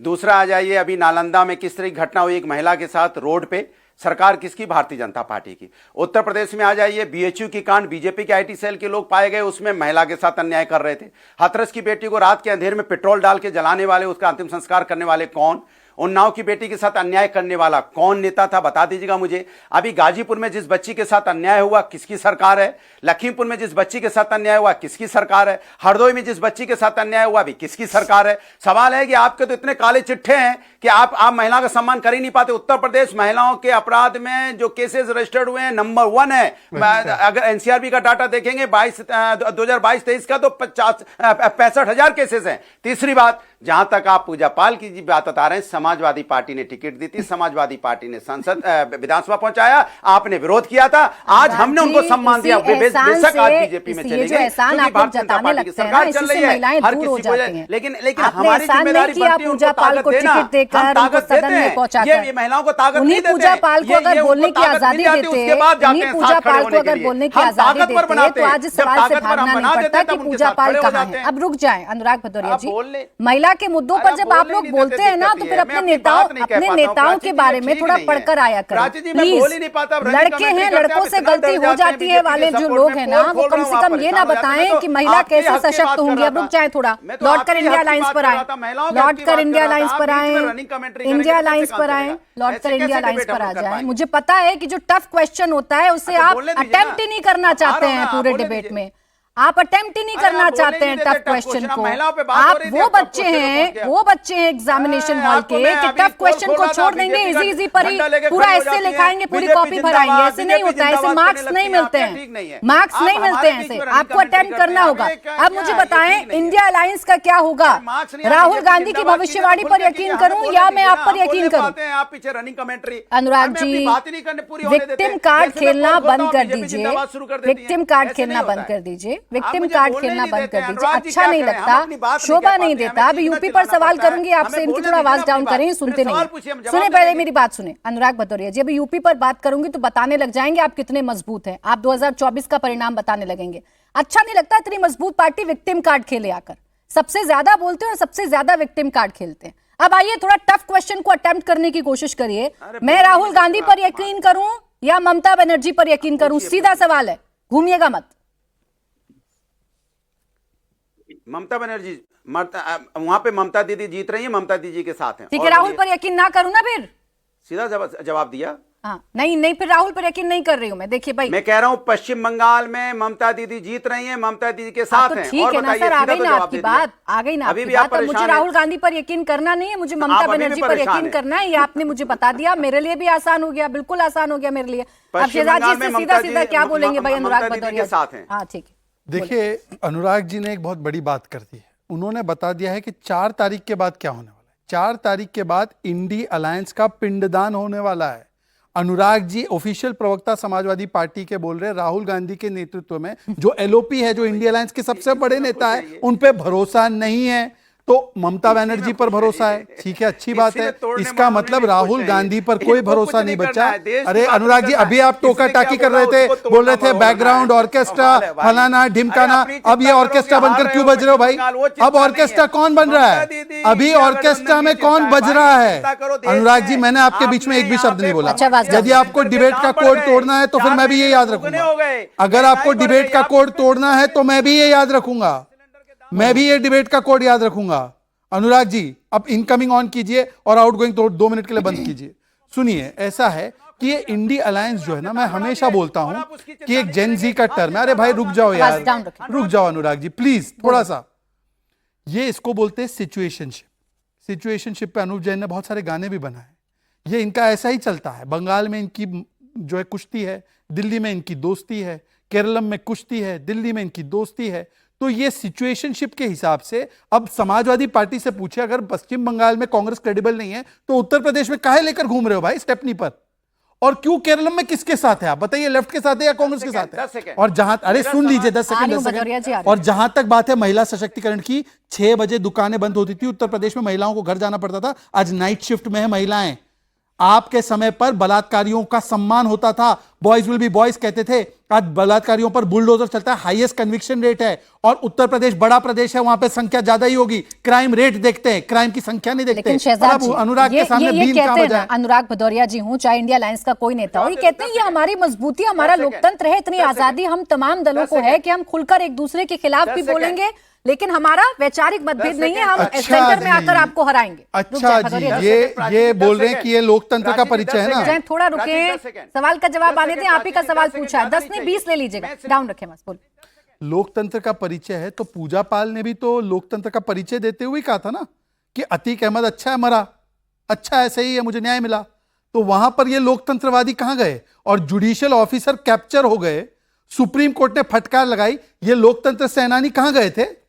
Speaker 4: दूसरा आ जाइए, अभी नालंदा में किस तरह की घटना हुई एक महिला के साथ रोड पे, सरकार किसकी? भारतीय जनता पार्टी की। उत्तर प्रदेश में आ जाइए, बीएचयू की कांड, बीजेपी के आईटी सेल के लोग पाए गए, उसमें महिला के साथ अन्याय कर रहे थे। हाथरस की बेटी को रात के अंधेर में पेट्रोल डाल के जलाने वाले, उसका अंतिम संस्कार करने वाले कौन? उन्नाव की बेटी के साथ अन्याय करने वाला कौन नेता था? बता दीजिएगा मुझे। अभी गाजीपुर में जिस बच्ची के साथ अन्याय हुआ, किसकी सरकार है? लखीमपुर में जिस बच्ची के साथ अन्याय हुआ, किसकी सरकार है? हरदोई में जिस बच्ची के साथ अन्याय हुआ, भी किसकी सरकार है? सवाल है कि आपके तो इतने काले चिट्ठे हैं कि आप महिला का सम्मान कर ही नहीं पाते। उत्तर प्रदेश महिलाओं के अपराध में जो केसेस रजिस्टर्ड हुए हैं, नंबर 1 है। अगर एनसीआरबी का डाटा देखेंगे 2022-23 का, तो 65,000 केसेस हैं। तीसरी बात, जहां तक आप पूजा पाल की बात बता रहे हैं, समाजवादी पार्टी ने टिकट दी थी, समाजवादी पार्टी ने संसद विधानसभा पहुंचाया, आपने विरोध किया था, आज हमने उनको सम्मान दिया। बेशक आज बीजेपी में चले गए, क्योंकि भारतीय जनता पार्टी की सरकार चल रही है, हर किसी को, लेकिन हमारी जिम्मेदारी बनती है उनको ताकत देना। हम ताकत देते हैं, ये महिलाओं को ताकत नहीं देते।
Speaker 1: पूजा पाल को अगर बोलने की आजादी देते,
Speaker 4: उसके बाद जाते हैं
Speaker 1: पूजा पाल को अगर बोलने की आजादी देते, तो आज इस सवाल से भागना नहीं पड़ता कि पूजा पाल कहाँ है। अब रुक जाए अनुराग भदौरिया जी, महिला के मुद्दों पर जब आप लोग बोलते हैं ना, तो फिर अपने नेताओं के बारे में थोड़ा पढ़कर आया करें प्लीज। लड़के हैं, लड़कों से गलती हो जाती है वाले जो लोग हैं ना, वो कम से कम ये ना बताएं कि महिला कैसे सशक्त होंगी। अब रुक जाए थोड़ा, लौट कर इंडिया लाइंस पर आए, लौट कर इंडिया लाइंस पर आए, इंडिया लाइंस पर आए, लौट कर इंडिया लाइंस पर आ जाए। मुझे पता है कि जो टफ क्वेश्चन होता है उसे आप अटेम्प्ट ही नहीं करना चाहते हैं पूरे डिबेट में, आप अटेम्प्ट ही नहीं करना चाहते हैं टफ क्वेश्चन को। आप वो बच्चे हैं एग्जामिनेशन हॉल के कि टफ क्वेश्चन को छोड़ देंगे, इजी पर ही पूरा ऐसे लिखाएंगे, पूरी कॉपी भराएंगे। ऐसे नहीं होता है, ऐसे मार्क्स नहीं मिलते हैं, मार्क्स नहीं मिलते हैं ऐसे, आपको अटेम्प्ट करना होगा। अब मुझे बताएं इंडिया अलायंस का क्या होगा? राहुल गांधी की भविष्यवाणी पर यकीन करूं या मैं आप पर यकीन करूं?
Speaker 4: आप पीछे running commentary,
Speaker 1: Anurag ji, victim card खेलना बंद कर दीजिए, विक्टिम कार्ड खेलना बंद कर दीजिए, विक्टिम कार्ड खेलना बंद कर दीजिए। अच्छा नहीं लगता, शोभा नहीं देता। अभी यूपी पर सवाल करूंगी आपसे, इनकी थोड़ा आवाज डाउन करें, सुनते नहीं। सुने, पहले मेरी बात सुने अनुराग भदौरिया जी। अभी यूपी पर बात करूंगी तो बताने लग जाएंगे आप कितने मजबूत हैं, आप 2024 का परिणाम बताने लगेंगे। अच्छा नहीं लगता इतनी मजबूत पार्टी विक्टिम कार्ड खेले आकर, सबसे ज्यादा बोलते हैं और सबसे ज्यादा विक्टिम कार्ड खेलते हैं। अब आइए थोड़ा टफ क्वेश्चन को अटेम्प्ट करने की कोशिश करिए। मैं राहुल गांधी पर यकीन करूं या ममता बनर्जी पर यकीन करूं? सीधा सवाल है, घूमिएगा मत।
Speaker 4: ममता बनर्जी, वहां पे ममता दीदी जीत रही है, ममता दीदी के साथ हैं।
Speaker 1: ठीक है, राहुल पर यकीन ना करूं ना फिर?
Speaker 4: सीधा जवाब दिया।
Speaker 1: हाँ, नहीं फिर राहुल पर यकीन नहीं कर रही हूं मैं। देखिए भाई,
Speaker 4: मैं कह रहा हूं पश्चिम बंगाल में ममता दीदी जीत रही हैं, ममता दीदी के साथ हैं।
Speaker 1: ठीक है ना सर, आ गई ना आपकी बात, आ गई ना आपकी बात। अब मुझे राहुल गांधी पर यकीन करना नहीं है, मुझे ममता बनर्जी पर यकीन करना है। ये आपने मुझे बता दिया, मेरे लिए भी आसान हो गया, बिल्कुल आसान हो गया मेरे लिए। अब शहजाद जी से सीधा सीधा क्या बोलेंगे भाई अनुराग भदौरिया? हाँ ठीक है,
Speaker 2: देखिए अनुराग जी ने एक बहुत बड़ी बात कर दी है। उन्होंने बता दिया है कि 4 तारीख के बाद क्या होने वाला है। 4 तारीख के बाद इंडी अलायंस का पिंडदान होने वाला है। अनुराग जी ऑफिशियल प्रवक्ता समाजवादी पार्टी के बोल रहे, राहुल गांधी के नेतृत्व में जो एलओपी है, जो इंडिया अलायंस के सबसे बड़े नेता है, उन पे भरोसा नहीं है। तो ममता बनर्जी पर भरोसा है, ठीक है, अच्छी बात है। इसका मतलब राहुल गांधी पर कोई भरोसा नहीं बचा। अरे अनुराग जी, अभी आप टोका टाकी कर रहे थे, बोल रहे थे बैकग्राउंड ऑर्केस्ट्रा फलाना ढिमकाना। अब ये ऑर्केस्ट्रा बनकर क्यों बज रहे हो भाई? अब ऑर्केस्ट्रा कौन बन रहा है? अभी ऑर्केस्ट्रा में कौन बज रहा है? अनुराग जी, मैंने आपके बीच में एक भी शब्द नहीं बोला। यदि आपको डिबेट का कोड तोड़ना है तो फिर मैं भी ये याद रखूंगा। अगर आपको डिबेट का कोड तोड़ना है तो मैं भी ये याद रखूंगा, मैं भी ये डिबेट का कोड याद रखूंगा। अनुराग जी, अब इनकमिंग ऑन कीजिए और आउटगोइंग तो 2 मिनट के लिए बंद कीजिए। सुनिए, ऐसा है कि ये इंडी अलायंस जो है ना, मैं हमेशा बोलता हूं कि एक जेन जी का टर्म है। अरे भाई रुक जाओ यार, रुक जाओ अनुराग जी प्लीज थोड़ा सा। ये इसको बोलते हैं सिचुएशनशिप। सिचुएशनशिप पे अनूप जैन ने बहुत सारे गाने भी बनाए। ये इनका ऐसा ही चलता है। बंगाल में इनकी जो है कुश्ती है, दिल्ली में इनकी दोस्ती है, केरलम में कुश्ती है, दिल्ली में इनकी दोस्ती है। तो ये सिचुएशनशिप के हिसाब से अब समाजवादी पार्टी से पूछे, अगर पश्चिम बंगाल में कांग्रेस क्रेडिबल नहीं है तो उत्तर प्रदेश में काहे लेकर घूम रहे हो भाई स्टेपनी पर? और क्यों केरल में किसके साथ है? आप बताइए, लेफ्ट के साथ है या कांग्रेस के साथ
Speaker 4: 10
Speaker 2: है?
Speaker 4: सेकंड।
Speaker 2: और जहां, अरे सुन लीजिए 10
Speaker 1: आ रही हूं,
Speaker 2: सेकंड
Speaker 1: भदौरिया जी, आ रही हूं।
Speaker 2: और जहां तक बात है महिला सशक्तिकरण की, 6 बजे दुकानें बंद होती थी उत्तर प्रदेश में, महिलाओं को घर जाना पड़ता था। आज नाइट शिफ्ट में है महिलाएं। आपके समय पर बलात्कारियों का सम्मान होता था, बॉयज विल बी बॉयज कहते थे। आज बलात्कारियों पर बुलडोजर चलता है, हाईएस्ट कन्विक्शन रेट है। और उत्तर प्रदेश बड़ा प्रदेश है, वहां पे संख्या ज्यादा ही होगी। क्राइम रेट देखते हैं, क्राइम की संख्या नहीं देखते।
Speaker 1: लेकिन शहजाद जी,
Speaker 2: अनुराग के सामने
Speaker 1: ये
Speaker 2: बीन
Speaker 1: कहते
Speaker 2: कहां
Speaker 1: हैं ना,
Speaker 2: बजाए?
Speaker 1: अनुराग भदौरिया जी हूं, चाहे इंडिया अलायंस का कोई नेता हो, ये कहते हैं ये हमारी मजबूती, हमारा लोकतंत्र है, इतनी आजादी हम तमाम दलों को है कि हम खुलकर एक दूसरे के खिलाफ भी बोलेंगे, लेकिन हमारा वैचारिक मतभेद नहीं है, हम सेंटर में आकर आपको हराएंगे। रुक
Speaker 2: अच्छा
Speaker 1: जाए
Speaker 2: जी,
Speaker 1: भदौरिया जी।
Speaker 2: ये बोल रहे हैं कि ये लोकतंत्र का परिचय है ना?
Speaker 1: जय, थोड़ा रुके, सवाल का जवाब आने दें। आप ही का सवाल पूछा है, 10 नहीं 20 ले लीजिएगा। डाउन रखें बस, बोल।
Speaker 2: लोकतंत्र का परिचय है तो पूजा पाल ने भी तो लोकतंत्र का परिचय देते हुए कहा था ना कि अतीक अहमद अच्छा है, मरा अच्छा है, सही है, मुझे न्याय मिला। तो वहां पर ये लोकतंत्रवादी कहां गए? और जुडिशियल ऑफिसर कैप्चर हो गए, सुप्रीम कोर्ट ने फटकार लगाई, ये लोकतंत्र सेनानी कहां गए थे?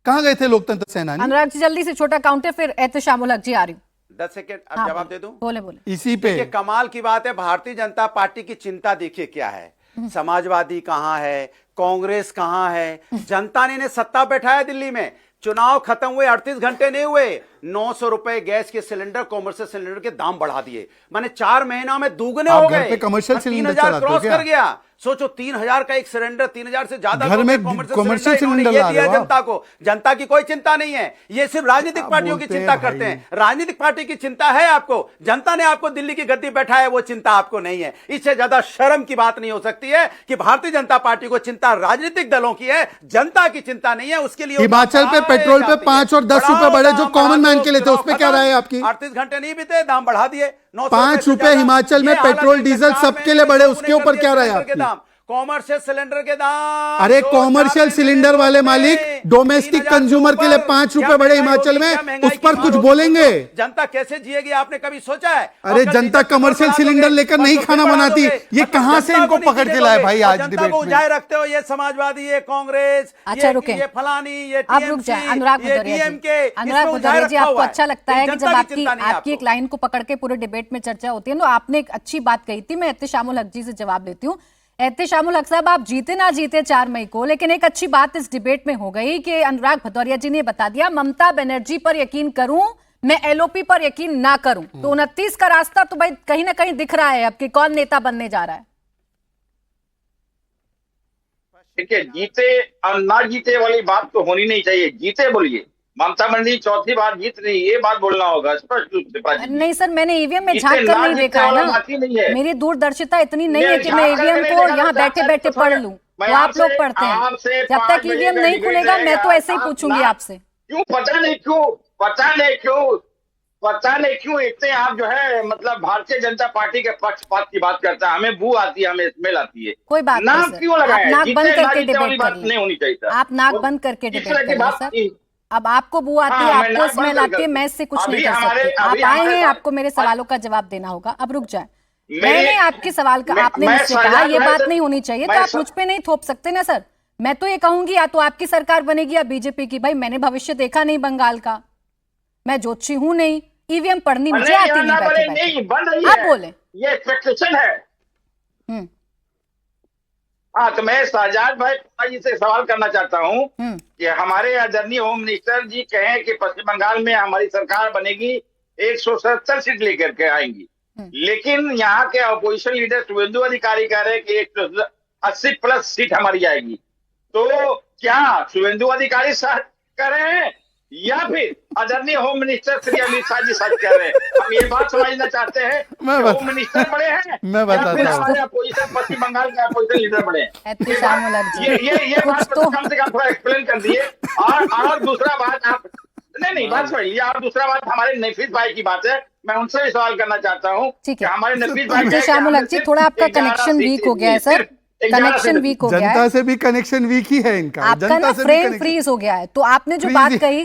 Speaker 2: कहां गए थे लोकतंत्र सेनानी?
Speaker 1: अनुराग जी जल्दी से छोटा काउंटर, फिर एहतेशामुल हक जी आ रही हूं।
Speaker 4: 10 सेकंड अब
Speaker 1: हाँ,
Speaker 4: जवाब दे दूं।
Speaker 1: बोले बोले।
Speaker 2: इसी पे
Speaker 4: देखिए, कमाल की बात है, भारतीय जनता पार्टी की चिंता देखिए क्या है। समाजवादी कहां है, कांग्रेस कहां है? जनता ने इन्हें सत्ता बैठाया दिल्ली में। चुनाव खत्म हुए 38 घंटे नहीं हुए, 900 रुपए गैस के सिलेंडर, कॉमर्शियल सिलेंडर के दाम बढ़ा दिए। माने 4 महीनों में दुगने
Speaker 2: आप
Speaker 4: हो
Speaker 2: घर
Speaker 4: गए।
Speaker 2: पे कमर्शियल सिलेंडर
Speaker 4: 3000
Speaker 2: चलाते हो
Speaker 4: क्रॉस
Speaker 2: क्या?
Speaker 4: कर गया। सोचो 3000 का एक सिलेंडर, 3000 से ज्यादा
Speaker 2: घर में कमर्शियल सिलेंडर ला रहे हो आप?
Speaker 4: जनता को, जनता की कोई चिंता नहीं है। ये सिर्फ राजनीतिक पार्टियों की
Speaker 2: बोलते
Speaker 4: चिंता
Speaker 2: हैं
Speaker 4: करते
Speaker 2: भाई।
Speaker 4: हैं। राजनीतिक पार्टी की चिंता है आपको, जनता ने आपको दिल्ली की गद्दी बैठाया है, वो चिंता आपको नहीं है। इससे ज्यादा शर्म की बात नहीं हो सकती है कि भारतीय जनता पार्टी को चिंता राजनीतिक दलों की है, जनता की चिंता नहीं है। उसके लिए
Speaker 2: हिमाचल पे पेट्रोल पे 5 और 10 रुपए बढ़े जो कॉमन मैन के लिए थे, उस पे क्या राय है आपकी?
Speaker 4: 38 घंटे नहीं बीते, दाम बढ़ा दिए।
Speaker 2: 5 रुपए हिमाचल में पेट्रोल डीजल सबके लिए बढ़े, उसके ऊपर क्या राय है आपकी?
Speaker 4: कॉमर्शियल सिलेंडर के दाम,
Speaker 2: अरे कॉमर्शियल सिलेंडर वाले मालिक, डोमेस्टिक कंज्यूमर के लिए 5 रुपए बढ़े हिमाचल में, उस पर कुछ बोलेंगे?
Speaker 4: जनता कैसे जिएगी आपने कभी सोचा है?
Speaker 2: अरे जनता कमर्शियल सिलेंडर लेकर नहीं खाना बनाती, ये कहां से इनको पकड़ के लाए भाई आज डिबेट में?
Speaker 4: उजाए रखते हो, ये समाजवादी, ये कांग्रेस,
Speaker 1: अच्छा, रुके।
Speaker 4: ये फलानी, ये
Speaker 1: अब रुक जाए अनुराग भदौरिया जी। अनुराग भदौरिया जी, आपको अच्छा लगता है कि जब आपकी एक लाइन को पकड़ के पूरे डिबेट में चर्चा होती है, तो आपने एक अच्छी बात कही थी। मैं एहतेशामुल हक जी से जवाब लेती हूँ। एहतेशामुल हक साहब, आप जीते ना जीते 4 मई को, लेकिन एक अच्छी बात इस डिबेट में हो गई कि अनुराग भदौरिया जी ने बता दिया, ममता बनर्जी पर यकीन करूं, मैं एलओपी पर यकीन ना करूं। तो 29 का रास्ता तो भाई कहीं ना कहीं दिख रहा है अब कि कौन नेता बनने जा रहा है।
Speaker 3: देखिए, जीते और ना जीते वाली बात तो होनी नहीं चाहिए। जीते बोलिए, ममता बनर्जी चौथी बार जीत रही, ये बात बोलना होगा स्पष्ट रूप से प्राची जी।
Speaker 1: नहीं सर, मैंने ईवीएम में
Speaker 3: जीते
Speaker 1: झांक कर
Speaker 3: ना
Speaker 1: नहीं
Speaker 3: जीते
Speaker 1: देखा है
Speaker 3: वाला
Speaker 1: ना।
Speaker 3: बात ही नहीं है।
Speaker 1: मेरी दूरदर्शिता इतनी नहीं है कि मैं
Speaker 3: झांक करके
Speaker 1: ईवीएम
Speaker 3: नहीं
Speaker 1: को
Speaker 3: देखा
Speaker 1: यहाँ
Speaker 3: तो
Speaker 1: बैठे बैठे
Speaker 3: आपसे
Speaker 1: पढ़ लूं।
Speaker 3: मैं
Speaker 1: तो आप
Speaker 3: आपसे-
Speaker 1: लोग पढ़ते हैं,
Speaker 3: आपसे
Speaker 1: जब
Speaker 3: 5
Speaker 1: तक
Speaker 3: बजे
Speaker 1: ईवीएम
Speaker 3: का
Speaker 1: नहीं
Speaker 3: डिबेट
Speaker 1: खुलेगा
Speaker 3: है
Speaker 1: मैं तो
Speaker 3: यार।
Speaker 1: ऐसे ही
Speaker 3: आप
Speaker 1: पूछूंगी
Speaker 3: ना-
Speaker 1: आपसे।
Speaker 3: क्यों पता नहीं क्यों इतने आप जो है मतलब भारतीय जनता पार्टी के पक्षपात की बात करता है। हमें बू आती है, हमें स्मेल आती है।
Speaker 1: कोई बात नहीं
Speaker 3: नाक
Speaker 1: सर,
Speaker 3: क्यों
Speaker 1: आप
Speaker 3: लगाए?
Speaker 1: नाक
Speaker 3: जीते
Speaker 1: बंद
Speaker 3: ना
Speaker 1: करके
Speaker 3: जीते वाली
Speaker 1: डिबेट
Speaker 3: बात
Speaker 1: कर
Speaker 3: नहीं
Speaker 1: लें।
Speaker 3: होनी चाहिए सर।
Speaker 1: आप नाक
Speaker 3: और
Speaker 1: बंद करके
Speaker 3: इस
Speaker 1: डिबेट
Speaker 3: तरह
Speaker 1: कर
Speaker 3: की
Speaker 1: लें
Speaker 3: बात
Speaker 1: सर। अब आपको बू आती है,
Speaker 3: हाँ, मैं
Speaker 1: आपको
Speaker 3: नाक बंद
Speaker 1: स्मेल आती है,
Speaker 3: करके-
Speaker 1: मैं इससे कुछ
Speaker 3: अभी
Speaker 1: नहीं कर
Speaker 3: हमारे-
Speaker 1: सकती। आप
Speaker 3: अभी
Speaker 1: आए
Speaker 3: हमारे
Speaker 1: हैं,
Speaker 3: साथ-
Speaker 1: आपको मेरे सवालों का जवाब देना होगा। अब रुक जाए,
Speaker 3: मेरे-
Speaker 1: मैंने आपके सवाल का, आपने
Speaker 3: मैं
Speaker 1: मुझसे कहा
Speaker 3: शहजाद
Speaker 1: ये
Speaker 3: भाई
Speaker 1: बात
Speaker 3: से-
Speaker 1: नहीं होनी चाहिए, तो
Speaker 3: मैं
Speaker 1: आप मुझ पे नहीं थोप सकते ना सर। मैं तो ये कहूंगी या तो आपकी सरकार बनेगी या बीजेपी की। भाई मैंने भविष्य देखा नहीं बंगाल का, मैं ज्योतिषी हूं नहीं, ईवीएम पढ़नी मुझे
Speaker 3: नहीं,
Speaker 1: आती
Speaker 3: यहाँ
Speaker 1: नहीं
Speaker 3: ना
Speaker 1: बैठे
Speaker 3: बने,
Speaker 1: बैठे।
Speaker 3: नहीं बन रही
Speaker 1: आप
Speaker 3: है।
Speaker 1: बोले।
Speaker 3: ये एक्सपेक्टेशन है।
Speaker 1: हम्म
Speaker 3: हाँ, तो मैं शहजाद भाई जी से सवाल करना चाहता हूँ
Speaker 1: हम्म
Speaker 3: कि हमारे आदरणीय होम मिनिस्टर जी कहें कि पश्चिम बंगाल में हमारी सरकार बनेगी, 177 सीट लेकर के आएंगी, लेकिन यहाँ के अपोजिशन लीडर शुभेंदु अधिकारी कह रहे हैं कि 180 प्लस सीट हमारी आएगी। तो क्या शुभेंदु अधिकारी सच कह रहे हैं या फिर आदरणीय होम मिनिस्टर श्री अमित शाह जी सच कह रहे हैं? हम ये बात समझना चाहते हैं
Speaker 2: मैं
Speaker 3: कि
Speaker 2: बता-
Speaker 3: होम मिनिस्टर बड़े हैं
Speaker 2: मैं बताता
Speaker 3: या फिर
Speaker 2: हूँ।
Speaker 3: हमारे अपोजिशन पश्चिम बंगाल के अपोजिशन लीडर बड़े हैं?
Speaker 1: एहतेशामुल हक जी,
Speaker 3: ये
Speaker 1: कुछ
Speaker 3: बात
Speaker 1: तो
Speaker 3: कम से कम थोड़ा एक्सप्लेन कर दिए। और दूसरा बात आप नहीं बात सुनिए। और दूसरा बात हमारे नफीस भाई की बात है, मैं उनसे भी सवाल करना चाहता हूँ
Speaker 1: ठीक
Speaker 3: कि
Speaker 1: है।
Speaker 3: हमारे नफीस भाई
Speaker 1: एहतेशामुल हक जी, थोड़ा आपका कनेक्शन वीक हो गया है सर, कनेक्शन वीक हो गया
Speaker 2: जनता
Speaker 1: है
Speaker 2: से भी कनेक्शन वीक ही है इनका।
Speaker 1: आपका
Speaker 2: जनता
Speaker 1: ना,
Speaker 2: से भी
Speaker 1: फ्रेम
Speaker 2: connection-
Speaker 1: फ्रीज हो गया है। तो आपने जो
Speaker 2: Freeze
Speaker 1: बात
Speaker 2: ही-
Speaker 1: कही,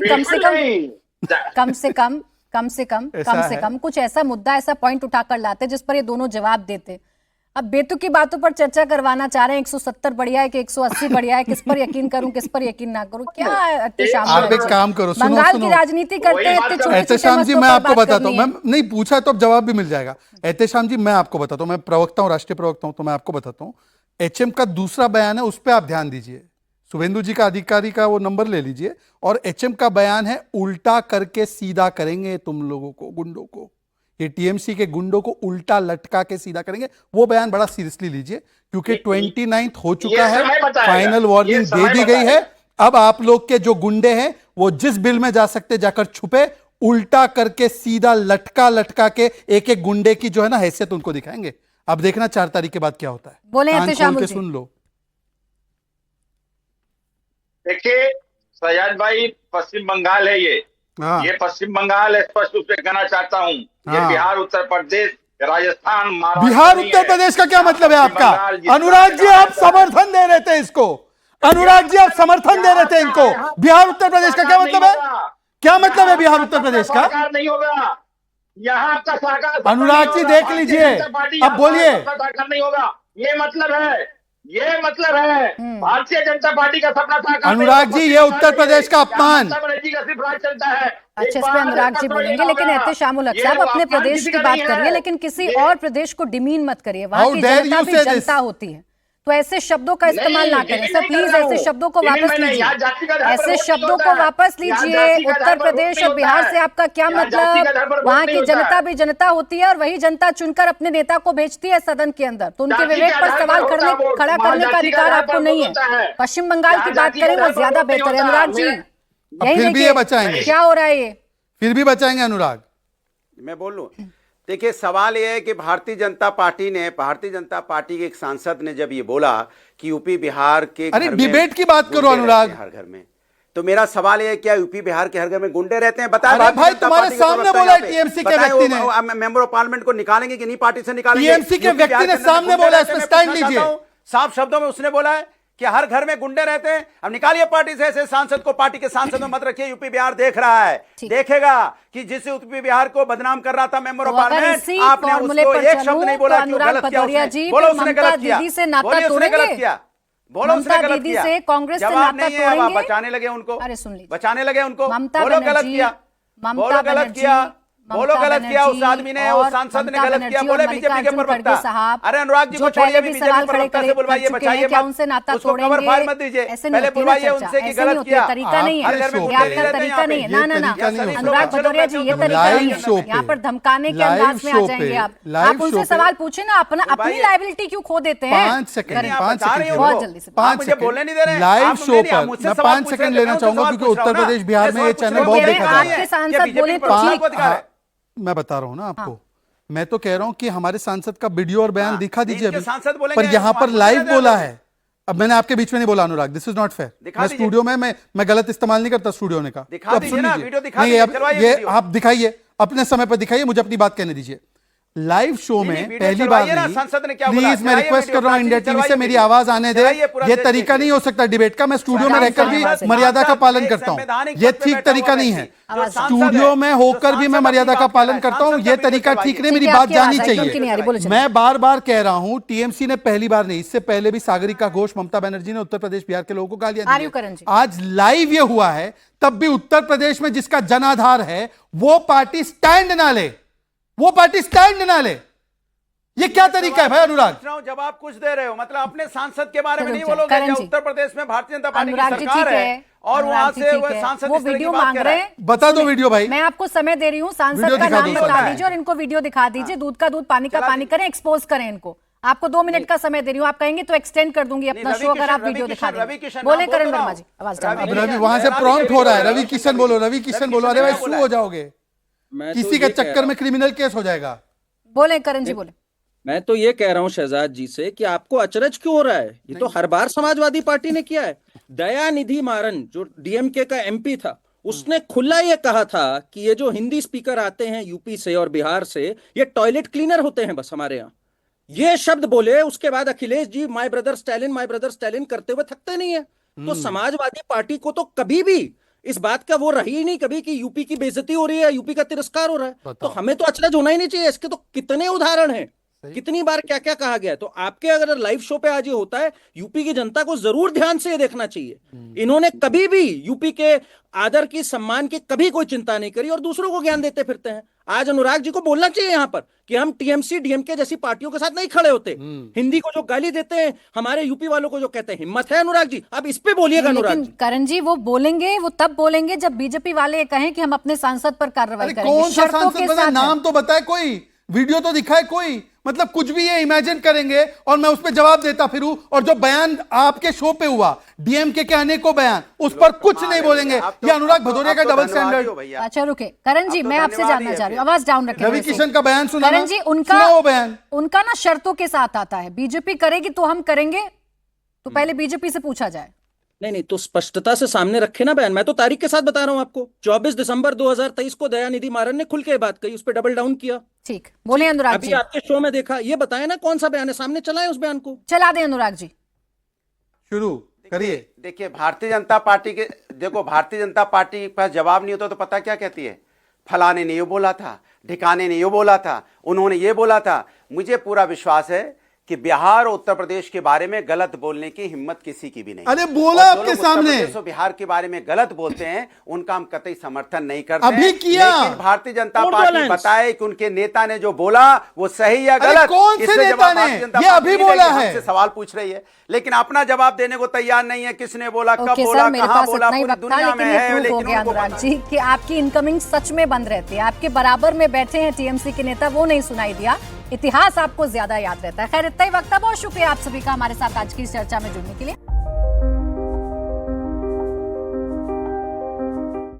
Speaker 1: कम से
Speaker 2: ऐसा
Speaker 1: कम
Speaker 2: है।
Speaker 1: कुछ ऐसा मुद्दा, ऐसा पॉइंट उठाकर लाते जिस पर ये दोनों जवाब देते। अब बेतुकी बातों पर चर्चा करवाना चाह रहे हैं, 170 बढ़िया है कि 180 बढ़िया है, किस पर यकीन करूं किस पर यकीन ना करूं, क्या एहतेशाम
Speaker 2: आप एक काम करो, सुनो
Speaker 1: बंगाल की
Speaker 2: सुनो
Speaker 1: राजनीति करते हैं, इतने छोटे-छोटे
Speaker 2: एहतेशाम जी,
Speaker 1: मसलों
Speaker 2: मैं
Speaker 1: पर
Speaker 2: आपको
Speaker 1: बात
Speaker 2: बताता हूँ,
Speaker 1: करनी है।
Speaker 2: मैं नहीं पूछा तो अब जवाब भी मिल जाएगा। एहतेशाम जी, मैं आपको बताता हूँ, मैं प्रवक्ता हूँ, राष्ट्रीय प्रवक्ता हूँ, तो मैं आपको बताता हूँ। एचएम का दूसरा बयान है, उस पर आप ध्यान दीजिए। शुभेंदु जी का अधिकारी का वो नंबर ले लीजिए, और एचएम का बयान है उल्टा करके सीधा करेंगे तुम लोगों को, गुंडों को, ये टीएमसी के गुंडों को उल्टा लटका के सीधा करेंगे। वो बयान बड़ा सीरियसली लीजिए, क्योंकि 29 हो चुका है, फाइनल वार्निंग दे दी गई है। अब आप लोग के जो गुंडे हैं वो जिस बिल में जा सकते जाकर छुपे, उल्टा करके सीधा लटका लटका के एक एक गुंडे की जो है ना हैसियत उनको दिखाएंगे। अब देखना 4 तारीख के बाद क्या होता है।
Speaker 1: बोले
Speaker 2: कान
Speaker 1: एहतेशाम
Speaker 2: खोल के
Speaker 1: जी।
Speaker 2: सुन लो।
Speaker 3: देखिए सयाज भाई, पश्चिम बंगाल है ये।
Speaker 2: हाँ,
Speaker 3: ये पश्चिम बंगाल है, स्पष्ट रूप से कहना चाहता हूँ। ये
Speaker 2: हाँ।
Speaker 3: बिहार, उत्तर प्रदेश, राजस्थान, महाराष्ट्र
Speaker 2: बिहार
Speaker 3: नहीं
Speaker 2: उत्तर
Speaker 3: है।
Speaker 2: प्रदेश का क्या मतलब है
Speaker 3: पश्चिम
Speaker 2: आपका?
Speaker 3: बंगाल जितना
Speaker 2: अनुराग जी, आप समर्थन दे रहे थे इसको, अनुराग जी आप समर्थन दे रहे थे इनको। बिहार उत्तर प्रदेश का क्या मतलब है? क्या मतलब है बिहार उत्तर प्रदेश का?
Speaker 3: सरकार नहीं होगा यहाँ आपका सरकार।
Speaker 2: अनुराग जी, देख लीजिए, अब बोलिए।
Speaker 3: सरकार नहीं होगा, ये मतलब है, ये मतलब है। भारतीय जनता पार्टी का सपना साकार।
Speaker 2: अनुराग जी, ये उत्तर प्रदेश का अपमान।
Speaker 3: ममता बनर्जी का सिर्फ राज चलता है।
Speaker 1: अच्छा, इस पे अनुराग जी बोलेंगे, लेकिन एहतेशामुल हक साहब अपने प्रदेश की बात करिए, लेकिन किसी और प्रदेश को डिमीन मत करिए। वहां
Speaker 2: How
Speaker 1: की
Speaker 2: dare
Speaker 1: जनता
Speaker 2: you
Speaker 1: भी
Speaker 2: say this?
Speaker 1: जनता होती है, तो ऐसे शब्दों का इस्तेमाल ना करें सर, प्लीज ऐसे शब्दों को वापस लीजिए, ऐसे शब्दों को वापस लीजिए। उत्तर प्रदेश और बिहार से आपका क्या मतलब? वहां की जनता भी जनता होती है, और वही जनता चुनकर अपने नेता को भेजती है सदन के अंदर, तो उनके विवेक पर सवाल खड़ा करने का अधिकार आपको नहीं है। पश्चिम बंगाल की बात करें वो ज्यादा बेहतर है। अनुराग जी, यही
Speaker 2: फिर भी ये
Speaker 1: देखिए
Speaker 2: बचाएंगे,
Speaker 1: क्या हो रहा है, ये
Speaker 2: फिर भी बचाएंगे। अनुराग,
Speaker 4: मैं बोल लूं, देखिए सवाल यह है कि भारतीय जनता पार्टी के एक सांसद ने जब ये बोला कि यूपी बिहार के
Speaker 2: अरे
Speaker 4: घर में
Speaker 2: डिबेट की बात करो
Speaker 4: गुंडे रहते
Speaker 2: अनुराग।
Speaker 4: हैं हर घर में, तो मेरा सवाल यह है, क्या यूपी बिहार के हर घर में गुंडे रहते हैं? बताएं।
Speaker 2: अरे
Speaker 4: भारतीय
Speaker 2: भाई,
Speaker 4: जनता
Speaker 2: तुम्हारे
Speaker 4: पार्टी के
Speaker 2: सामने
Speaker 4: प्रवक्ता
Speaker 2: बोला
Speaker 4: यहाँ पे।
Speaker 2: टीएमसी के
Speaker 4: बताएं,
Speaker 2: व्यक्ति ने।
Speaker 4: वो मेंबर ऑफ पार्लियामेंट को निकालेंगे कि नहीं पार्टी से निकालेंगे?
Speaker 2: टीएमसी के
Speaker 4: यूपी
Speaker 2: व्यक्ति
Speaker 4: बिहार
Speaker 2: ने
Speaker 4: के अंदर
Speaker 2: सामने
Speaker 4: गुंडे
Speaker 2: बोला,
Speaker 4: रहते हैं,
Speaker 2: इस पे
Speaker 4: मैं
Speaker 2: स्टैंड
Speaker 4: पूछना
Speaker 2: लीजिए।
Speaker 4: चाहता हूं, साफ शब्दों में उसने बोला है कि हर घर में गुंडे रहते हैं। अब निकालिए पार्टी से ऐसे सांसद को, पार्टी के सांसद में मत रखिए। यूपी बिहार देख रहा है, देखेगा कि जिस यूपी बिहार को बदनाम कर रहा था मेंबर ऑफ पार्लियामेंट, आपने उसको एक शब्द नहीं बोला कि वो गलत किया। उसने बोलो, उसने गलत किया,
Speaker 1: दीदी से नाता
Speaker 4: बोलिए उसने गलत
Speaker 1: तोड़ेंगे,
Speaker 4: किया, बोलो उसने
Speaker 1: ममता
Speaker 4: गलत
Speaker 1: दीदी
Speaker 4: किया।
Speaker 1: से कांग्रेस से
Speaker 4: जवाब
Speaker 1: नाता
Speaker 4: नहीं है, अब आप
Speaker 1: तोड़ेंगे।
Speaker 4: बचाने लगे उनको,
Speaker 1: अरे सुन लीजिए,
Speaker 4: बचाने लगे उनको।
Speaker 1: ममता
Speaker 4: बोलो गलत
Speaker 1: बनर्जी,
Speaker 4: किया,
Speaker 1: ममता
Speaker 4: बोलो गलत
Speaker 1: बनर्जी,
Speaker 4: किया, बोलो
Speaker 1: ममता
Speaker 4: गलत किया। उस
Speaker 1: बनर्जी
Speaker 4: आदमी ने, उस
Speaker 1: और
Speaker 4: सांसद ने
Speaker 1: ममता
Speaker 4: गलत किया।
Speaker 1: बनर्जी
Speaker 4: बोले
Speaker 1: और
Speaker 4: बीजेपी के
Speaker 1: मल्लिकार्जुन
Speaker 4: प्रवक्ता।
Speaker 1: खड़गे साहब,
Speaker 4: अरे अनुराग जी
Speaker 1: जो
Speaker 4: को छोड़िए,
Speaker 1: पहले भी
Speaker 4: बीजेपी
Speaker 1: सवाल खड़े
Speaker 4: प्रवक्ता से
Speaker 1: कर
Speaker 4: बुलवाइए,
Speaker 1: चुके
Speaker 4: बचाइए
Speaker 1: हैं, क्या
Speaker 4: मत।
Speaker 1: उनसे नाता
Speaker 4: उसको कवर
Speaker 1: तोड़ेंगे?
Speaker 4: फाइल मत दीजिए,
Speaker 1: ऐसे नहीं
Speaker 4: पहले
Speaker 1: होती ना
Speaker 4: बुलवाइए
Speaker 1: चर्चा,
Speaker 4: उनसे कि
Speaker 1: ऐसे नहीं
Speaker 4: गलत
Speaker 1: होती,
Speaker 4: किया।
Speaker 1: तरीका नहीं है,
Speaker 2: आपके शो पे-
Speaker 1: ये आपका तरीका नहीं है। ना ना ना,
Speaker 2: तरीका नहीं होता।
Speaker 1: अनुराग भदौरिया जी, ये तरीका
Speaker 2: लाइव
Speaker 1: नहीं
Speaker 2: शो
Speaker 1: है।
Speaker 2: पे-
Speaker 1: यहाँ पर धमकाने के
Speaker 2: लाइव
Speaker 1: अंदाज में आ
Speaker 2: शो
Speaker 1: जाएंगे
Speaker 2: पे-
Speaker 1: आप
Speaker 2: लाइव
Speaker 1: उनसे
Speaker 2: शो पे-
Speaker 1: सवाल पूछे ना, अपनी लाइबिलिटी क्यों खो देते हैं?
Speaker 2: 5 सेकंड,
Speaker 1: करें।
Speaker 2: 5
Speaker 4: बता रही
Speaker 2: सेकंड,
Speaker 4: हो,
Speaker 1: बहुत जल्दी से।
Speaker 2: 5
Speaker 4: मुझे बोलने नहीं दे रहे हैं।
Speaker 2: लाइव
Speaker 4: आप
Speaker 2: शो
Speaker 4: नहीं, आप
Speaker 2: पर
Speaker 4: मुझसे
Speaker 2: मैं
Speaker 4: सवाल
Speaker 2: 5
Speaker 4: पूछ
Speaker 2: सेकंड
Speaker 4: रहे थे,
Speaker 2: लेना
Speaker 4: मैं
Speaker 2: चाहूंगा,
Speaker 4: सवाल
Speaker 2: क्योंकि
Speaker 4: पूछ रहा
Speaker 2: उत्तर
Speaker 4: हूं ना।
Speaker 2: प्रदेश बिहार में
Speaker 4: मैं
Speaker 2: ये
Speaker 4: सवाल
Speaker 2: चैनल
Speaker 4: पूछ
Speaker 2: बहुत
Speaker 4: रहा हूं।
Speaker 2: देखा जाता है।
Speaker 1: आपके सांसद
Speaker 4: बीजेपी
Speaker 1: बोले तो
Speaker 4: प्रवक्ता
Speaker 1: ठीक।
Speaker 4: को अधिकार है।
Speaker 2: मैं बता रहा हूं ना आपको, मैं तो कह रहा हूं कि हमारे सांसद का वीडियो और बयान दिखा दीजिए
Speaker 4: इनके
Speaker 2: अभी,
Speaker 4: सांसद बोलेंगे,
Speaker 2: पर यहां पर
Speaker 4: आप
Speaker 2: लाइव
Speaker 4: बोल
Speaker 2: बोला
Speaker 4: रहे
Speaker 2: है। अब मैंने आपके बीच में नहीं बोला अनुराग, दिस इज नॉट फेयर।
Speaker 4: दिखा
Speaker 2: मैं
Speaker 4: दीजिए।
Speaker 2: स्टूडियो में मैं गलत इस्तेमाल नहीं करता स्टूडियो ने का।
Speaker 4: दिखा
Speaker 2: तो अब
Speaker 4: दीजिए
Speaker 2: सुन
Speaker 4: ना,
Speaker 2: लीजिए।
Speaker 4: वीडियो दिखा
Speaker 2: नहीं,
Speaker 4: दीजिए,
Speaker 2: अब
Speaker 4: चलवाइए
Speaker 2: ये
Speaker 4: वीडियो।
Speaker 2: आप दिखाइए, अपने समय पर दिखाइए, मुझे अपनी बात कहने दीजिए। लाइव शो
Speaker 4: नहीं,
Speaker 2: में
Speaker 4: वीडियो
Speaker 2: पहली बार
Speaker 4: चलवाइए ना,
Speaker 2: नहीं,
Speaker 4: सांसद ने क्या बोला,
Speaker 2: प्लीज मैं
Speaker 4: चलाइए
Speaker 2: रिक्वेस्ट
Speaker 4: वीडियो,
Speaker 2: कर रहा हूं, इंडिया
Speaker 4: चलाइए
Speaker 2: टीवी से मेरी
Speaker 4: वीडियो।
Speaker 2: आवाज आने दे।
Speaker 4: चलाइए पूरा
Speaker 2: ये
Speaker 4: देश
Speaker 2: तरीका
Speaker 4: देखिए।
Speaker 2: नहीं हो सकता डिबेट का। मैं स्टूडियो में
Speaker 1: सांसद
Speaker 2: रहकर भी
Speaker 1: सांसद
Speaker 2: मर्यादा का पालन
Speaker 4: एक
Speaker 2: करता हूं,
Speaker 4: संवैधानिक
Speaker 2: ये
Speaker 4: पद पे
Speaker 2: ठीक
Speaker 4: बैठा
Speaker 2: तरीका
Speaker 4: हुआ
Speaker 2: नहीं
Speaker 4: व्यक्ति,
Speaker 2: है।
Speaker 4: जो सांसद
Speaker 2: स्टूडियो
Speaker 4: है,
Speaker 2: में
Speaker 4: जो
Speaker 2: होकर भी
Speaker 4: सांसद
Speaker 2: मैं मर्यादा
Speaker 4: अपनी
Speaker 2: का
Speaker 4: बात कह रहा
Speaker 2: पालन
Speaker 4: है,
Speaker 2: करता हूं,
Speaker 4: सांसद
Speaker 2: ये
Speaker 4: का
Speaker 2: तरीका
Speaker 4: वीडियो
Speaker 2: ठीक नहीं,
Speaker 1: ठीक
Speaker 2: मेरी
Speaker 1: है,
Speaker 2: बात
Speaker 1: आपकी
Speaker 2: जानी
Speaker 1: आवाज एकदम की नहीं आ रही, बोलो
Speaker 2: चाहिए।
Speaker 1: चलिए।
Speaker 2: मैं बार बार कह रहा हूं, टीएमसी ने पहली बार नहीं, इससे पहले भी सागरिका घोष, ममता बनर्जी ने उत्तर प्रदेश बिहार के लोगों को गालियां दी
Speaker 1: आर यू
Speaker 2: हैं।
Speaker 1: करण जी?
Speaker 2: आज लाइव ये हुआ है, तब भी उत्तर प्रदेश में जिसका जनाधार है वो पार्टी स्टैंड ना ले, वो पार्टी स्टैंड ना ले। ये क्या तरीका है भाई अनुराग?
Speaker 4: पूछ रहा हूं, जब आप कुछ दे रहे हो, मतलब अपने सांसद के बारे में
Speaker 1: चलो,
Speaker 4: नहीं
Speaker 1: चलो,
Speaker 4: बोलोगे।
Speaker 1: करण
Speaker 4: क्या
Speaker 1: जी।
Speaker 4: उत्तर प्रदेश में भारतीय जनता पार्टी की
Speaker 1: अनुराग जी
Speaker 4: सरकार
Speaker 1: ठीक
Speaker 4: है
Speaker 1: है,
Speaker 4: और वहां
Speaker 1: अनुराग जी
Speaker 4: से
Speaker 1: ठीक
Speaker 4: वो
Speaker 1: है।
Speaker 4: सांसद
Speaker 1: वो
Speaker 4: इस तरह की
Speaker 1: वीडियो
Speaker 4: बात
Speaker 1: मांग
Speaker 4: कर
Speaker 1: रहे
Speaker 4: रहा है।
Speaker 1: हैं,
Speaker 2: बता दो वीडियो भाई।
Speaker 1: मैं आपको समय दे रही हूँ, सांसद
Speaker 2: वीडियो
Speaker 1: का
Speaker 2: दिखा
Speaker 1: नाम
Speaker 2: दीजिए।
Speaker 1: बता दीजिए और इनको वीडियो दिखा दीजिए। दूध का दूध, पानी का पानी करें, एक्सपोज करें इनको। आपको 2 मिनट का समय दे रही हूँ, आप कहेंगे तो एक्सटेंड कर दूंगी अपना
Speaker 4: रवि
Speaker 1: शो, अगर आप
Speaker 4: किशन,
Speaker 1: वीडियो
Speaker 4: रवि
Speaker 1: दिखा
Speaker 4: किशन, रवि
Speaker 1: देंगे।
Speaker 4: किशन,
Speaker 1: बोले
Speaker 4: नाम
Speaker 1: करण
Speaker 4: बोल रहा
Speaker 1: वर्मा
Speaker 4: हूं।
Speaker 1: जी, आवाज
Speaker 4: रवि
Speaker 1: डालो।
Speaker 2: अब
Speaker 4: किशन,
Speaker 2: रवि वहां से
Speaker 4: रवि
Speaker 2: प्रॉम्प्ट
Speaker 4: किशन
Speaker 2: हो रहा है,
Speaker 4: बोला,
Speaker 2: रवि किशन बोलो, रवि किशन बोलो। अरे भाई
Speaker 4: बोला
Speaker 2: शू
Speaker 4: है।
Speaker 2: हो जाओगे,
Speaker 5: मैं तो
Speaker 2: किसी
Speaker 5: ये
Speaker 2: के
Speaker 5: कह
Speaker 2: चक्कर
Speaker 5: रहा
Speaker 2: में क्रिमिनल केस हो जाएगा।
Speaker 1: बोले करण जी, बोले।
Speaker 5: मैं तो ये कह रहा हूं शहजाद जी से कि आपको अचरज क्यों हो रहा है? ये तो हर बार समाजवादी पार्टी ने किया है। दयानिधि मारन जो डीएमके का एमपी था, उसने खुला ये कहा था कि ये जो हिंदी स्पीकर आते हैं यूपी से और बिहार से, ये टॉयलेट क्लीनर होते हैं बस हमारे यहाँ। ये शब्द बोले, उसके बाद Akhilesh ji my brother Stalin करते हुए थकते नहीं है। तो समाजवादी पार्टी को तो कभी भी इस बात का वो रही ही नहीं कभी कि यूपी की बेइज्जती हो रही है, यूपी का तिरस्कार हो रहा है। तो हमें तो अचरज होना ही नहीं चाहिए। इसके तो कितने उदाहरण हैं। कितनी बार क्या क्या कहा गया है। तो आपके अगर लाइव शो पे आज ये होता है, यूपी की जनता को जरूर ध्यान से ये देखना चाहिए। इन्होंने कभी भी यूपी के आदर की, सम्मान की कभी कोई चिंता नहीं करी और दूसरों को ज्ञान देते फिरते हैं। आज अनुराग जी को बोलना चाहिए यहां पर कि हम टीएमसी डीएमके जैसी पार्टियों के साथ नहीं खड़े होते। हिंदी को जो गाली देते हैं, हमारे यूपी वालों को जो कहते हैं, हिम्मत है अनुराग जी? अब इस पे बोलिएगा अनुराग
Speaker 1: लेकिन
Speaker 5: जी।
Speaker 1: करण जी वो बोलेंगे, वो तब बोलेंगे जब बीजेपी वाले कहें कि हम अपने सांसद पर कार्रवाई
Speaker 2: अरे
Speaker 1: करेंगे।
Speaker 2: कौन सा
Speaker 1: शर्तों
Speaker 2: सांसद
Speaker 1: के
Speaker 2: बताए,
Speaker 1: साथ
Speaker 2: नाम
Speaker 1: है।
Speaker 2: तो बताए कोई, वीडियो तो दिखाए कोई। मतलब कुछ भी ये इमेजिन करेंगे और मैं उस पर जवाब देता फिरूं। और जो बयान आपके शो पे हुआ, डीएमके के अनेकों बयान, उस पर कुछ नहीं बोलेंगे। ये अनुराग भदौरिया का डबल स्टैंडर्ड।
Speaker 1: अच्छा रुके करण जी, मैं आपसे जानना चाह रही हूँ, आवाज डाउन रखें।
Speaker 2: रवि किशन का बयान सुना,
Speaker 1: करण जी
Speaker 2: वो बयान
Speaker 1: उनका ना शर्तों के साथ आता है। बीजेपी करेगी तो हम करेंगे, तो पहले बीजेपी से पूछा जाए।
Speaker 5: नहीं, तो स्पष्टता से सामने रखे ना बयान। मैं तो तारीख के साथ बता रहा हूं आपको। 24 दिसंबर 2023 को दयानिधि मारन ने खुल के बात कही, उस पर डबल डाउन किया।
Speaker 1: ठीक, बोले अनुराग
Speaker 5: अभी
Speaker 1: जी।
Speaker 5: आपके शो में देखा, ये बताया ना कौन सा बयान है, सामने चलाए उस बयान को।
Speaker 1: चला दें अनुराग जी,
Speaker 2: शुरू करिए।
Speaker 4: देखिए भारतीय जनता पार्टी के, देखो भारतीय जनता पार्टी के पास जवाब नहीं होता तो पता क्या कहती है, फलाने ने ये बोला था, ढिकाने ने ये बोला था, उन्होंने ये बोला था। मुझे पूरा विश्वास है कि बिहार और उत्तर प्रदेश के बारे में गलत बोलने की हिम्मत किसी की भी नहीं।
Speaker 2: अरे बोला
Speaker 4: और जो
Speaker 2: आपके
Speaker 4: लोग
Speaker 2: सामने।
Speaker 4: उत्तर प्रदेश और बिहार के बारे में गलत बोलते हैं, उनका हम कतई समर्थन नहीं करते।
Speaker 2: अभी किया।
Speaker 4: लेकिन Bharatiya Janata
Speaker 5: Court
Speaker 4: party
Speaker 5: balance।
Speaker 4: बताए कि उनके नेता ने जो बोला वो सही या
Speaker 2: अरे
Speaker 4: गलत।
Speaker 2: कौन से
Speaker 4: इससे
Speaker 2: नेता
Speaker 4: जवाब
Speaker 2: ने?
Speaker 4: भारतीय जनता
Speaker 2: ये
Speaker 4: पार्टी
Speaker 2: अभी
Speaker 4: नहीं
Speaker 2: बोला
Speaker 4: देगी,
Speaker 2: है।
Speaker 4: हमसे सवाल पूछ रही है, लेकिन अपना जवाब देने को तैयार नहीं है। किसने बोला, कब
Speaker 1: ओके
Speaker 4: बोला,
Speaker 1: सर, मेरे
Speaker 4: कहां
Speaker 1: पास
Speaker 4: बोला,
Speaker 1: इतना ही
Speaker 4: पूरी
Speaker 1: वक्त था,
Speaker 4: दुनिया
Speaker 1: लेकिन
Speaker 4: में
Speaker 1: ये
Speaker 4: है,
Speaker 1: प्रूव हो
Speaker 4: लेकिन
Speaker 1: गया
Speaker 4: उनको
Speaker 1: अनुराग
Speaker 4: पता
Speaker 1: जी कि आपकी इनकमिंग सच में बंद रहती है। आपके बराबर में बैठे हैं टीएमसी के नेता, वो नहीं सुनाई दिया। इतिहास आपको ज्यादा याद रहता है। खैर, इतना ही वक्त था। बहुत शुक्रिया आप सभी का हमारे साथ आज की इस चर्चा में जुड़ने के लिए।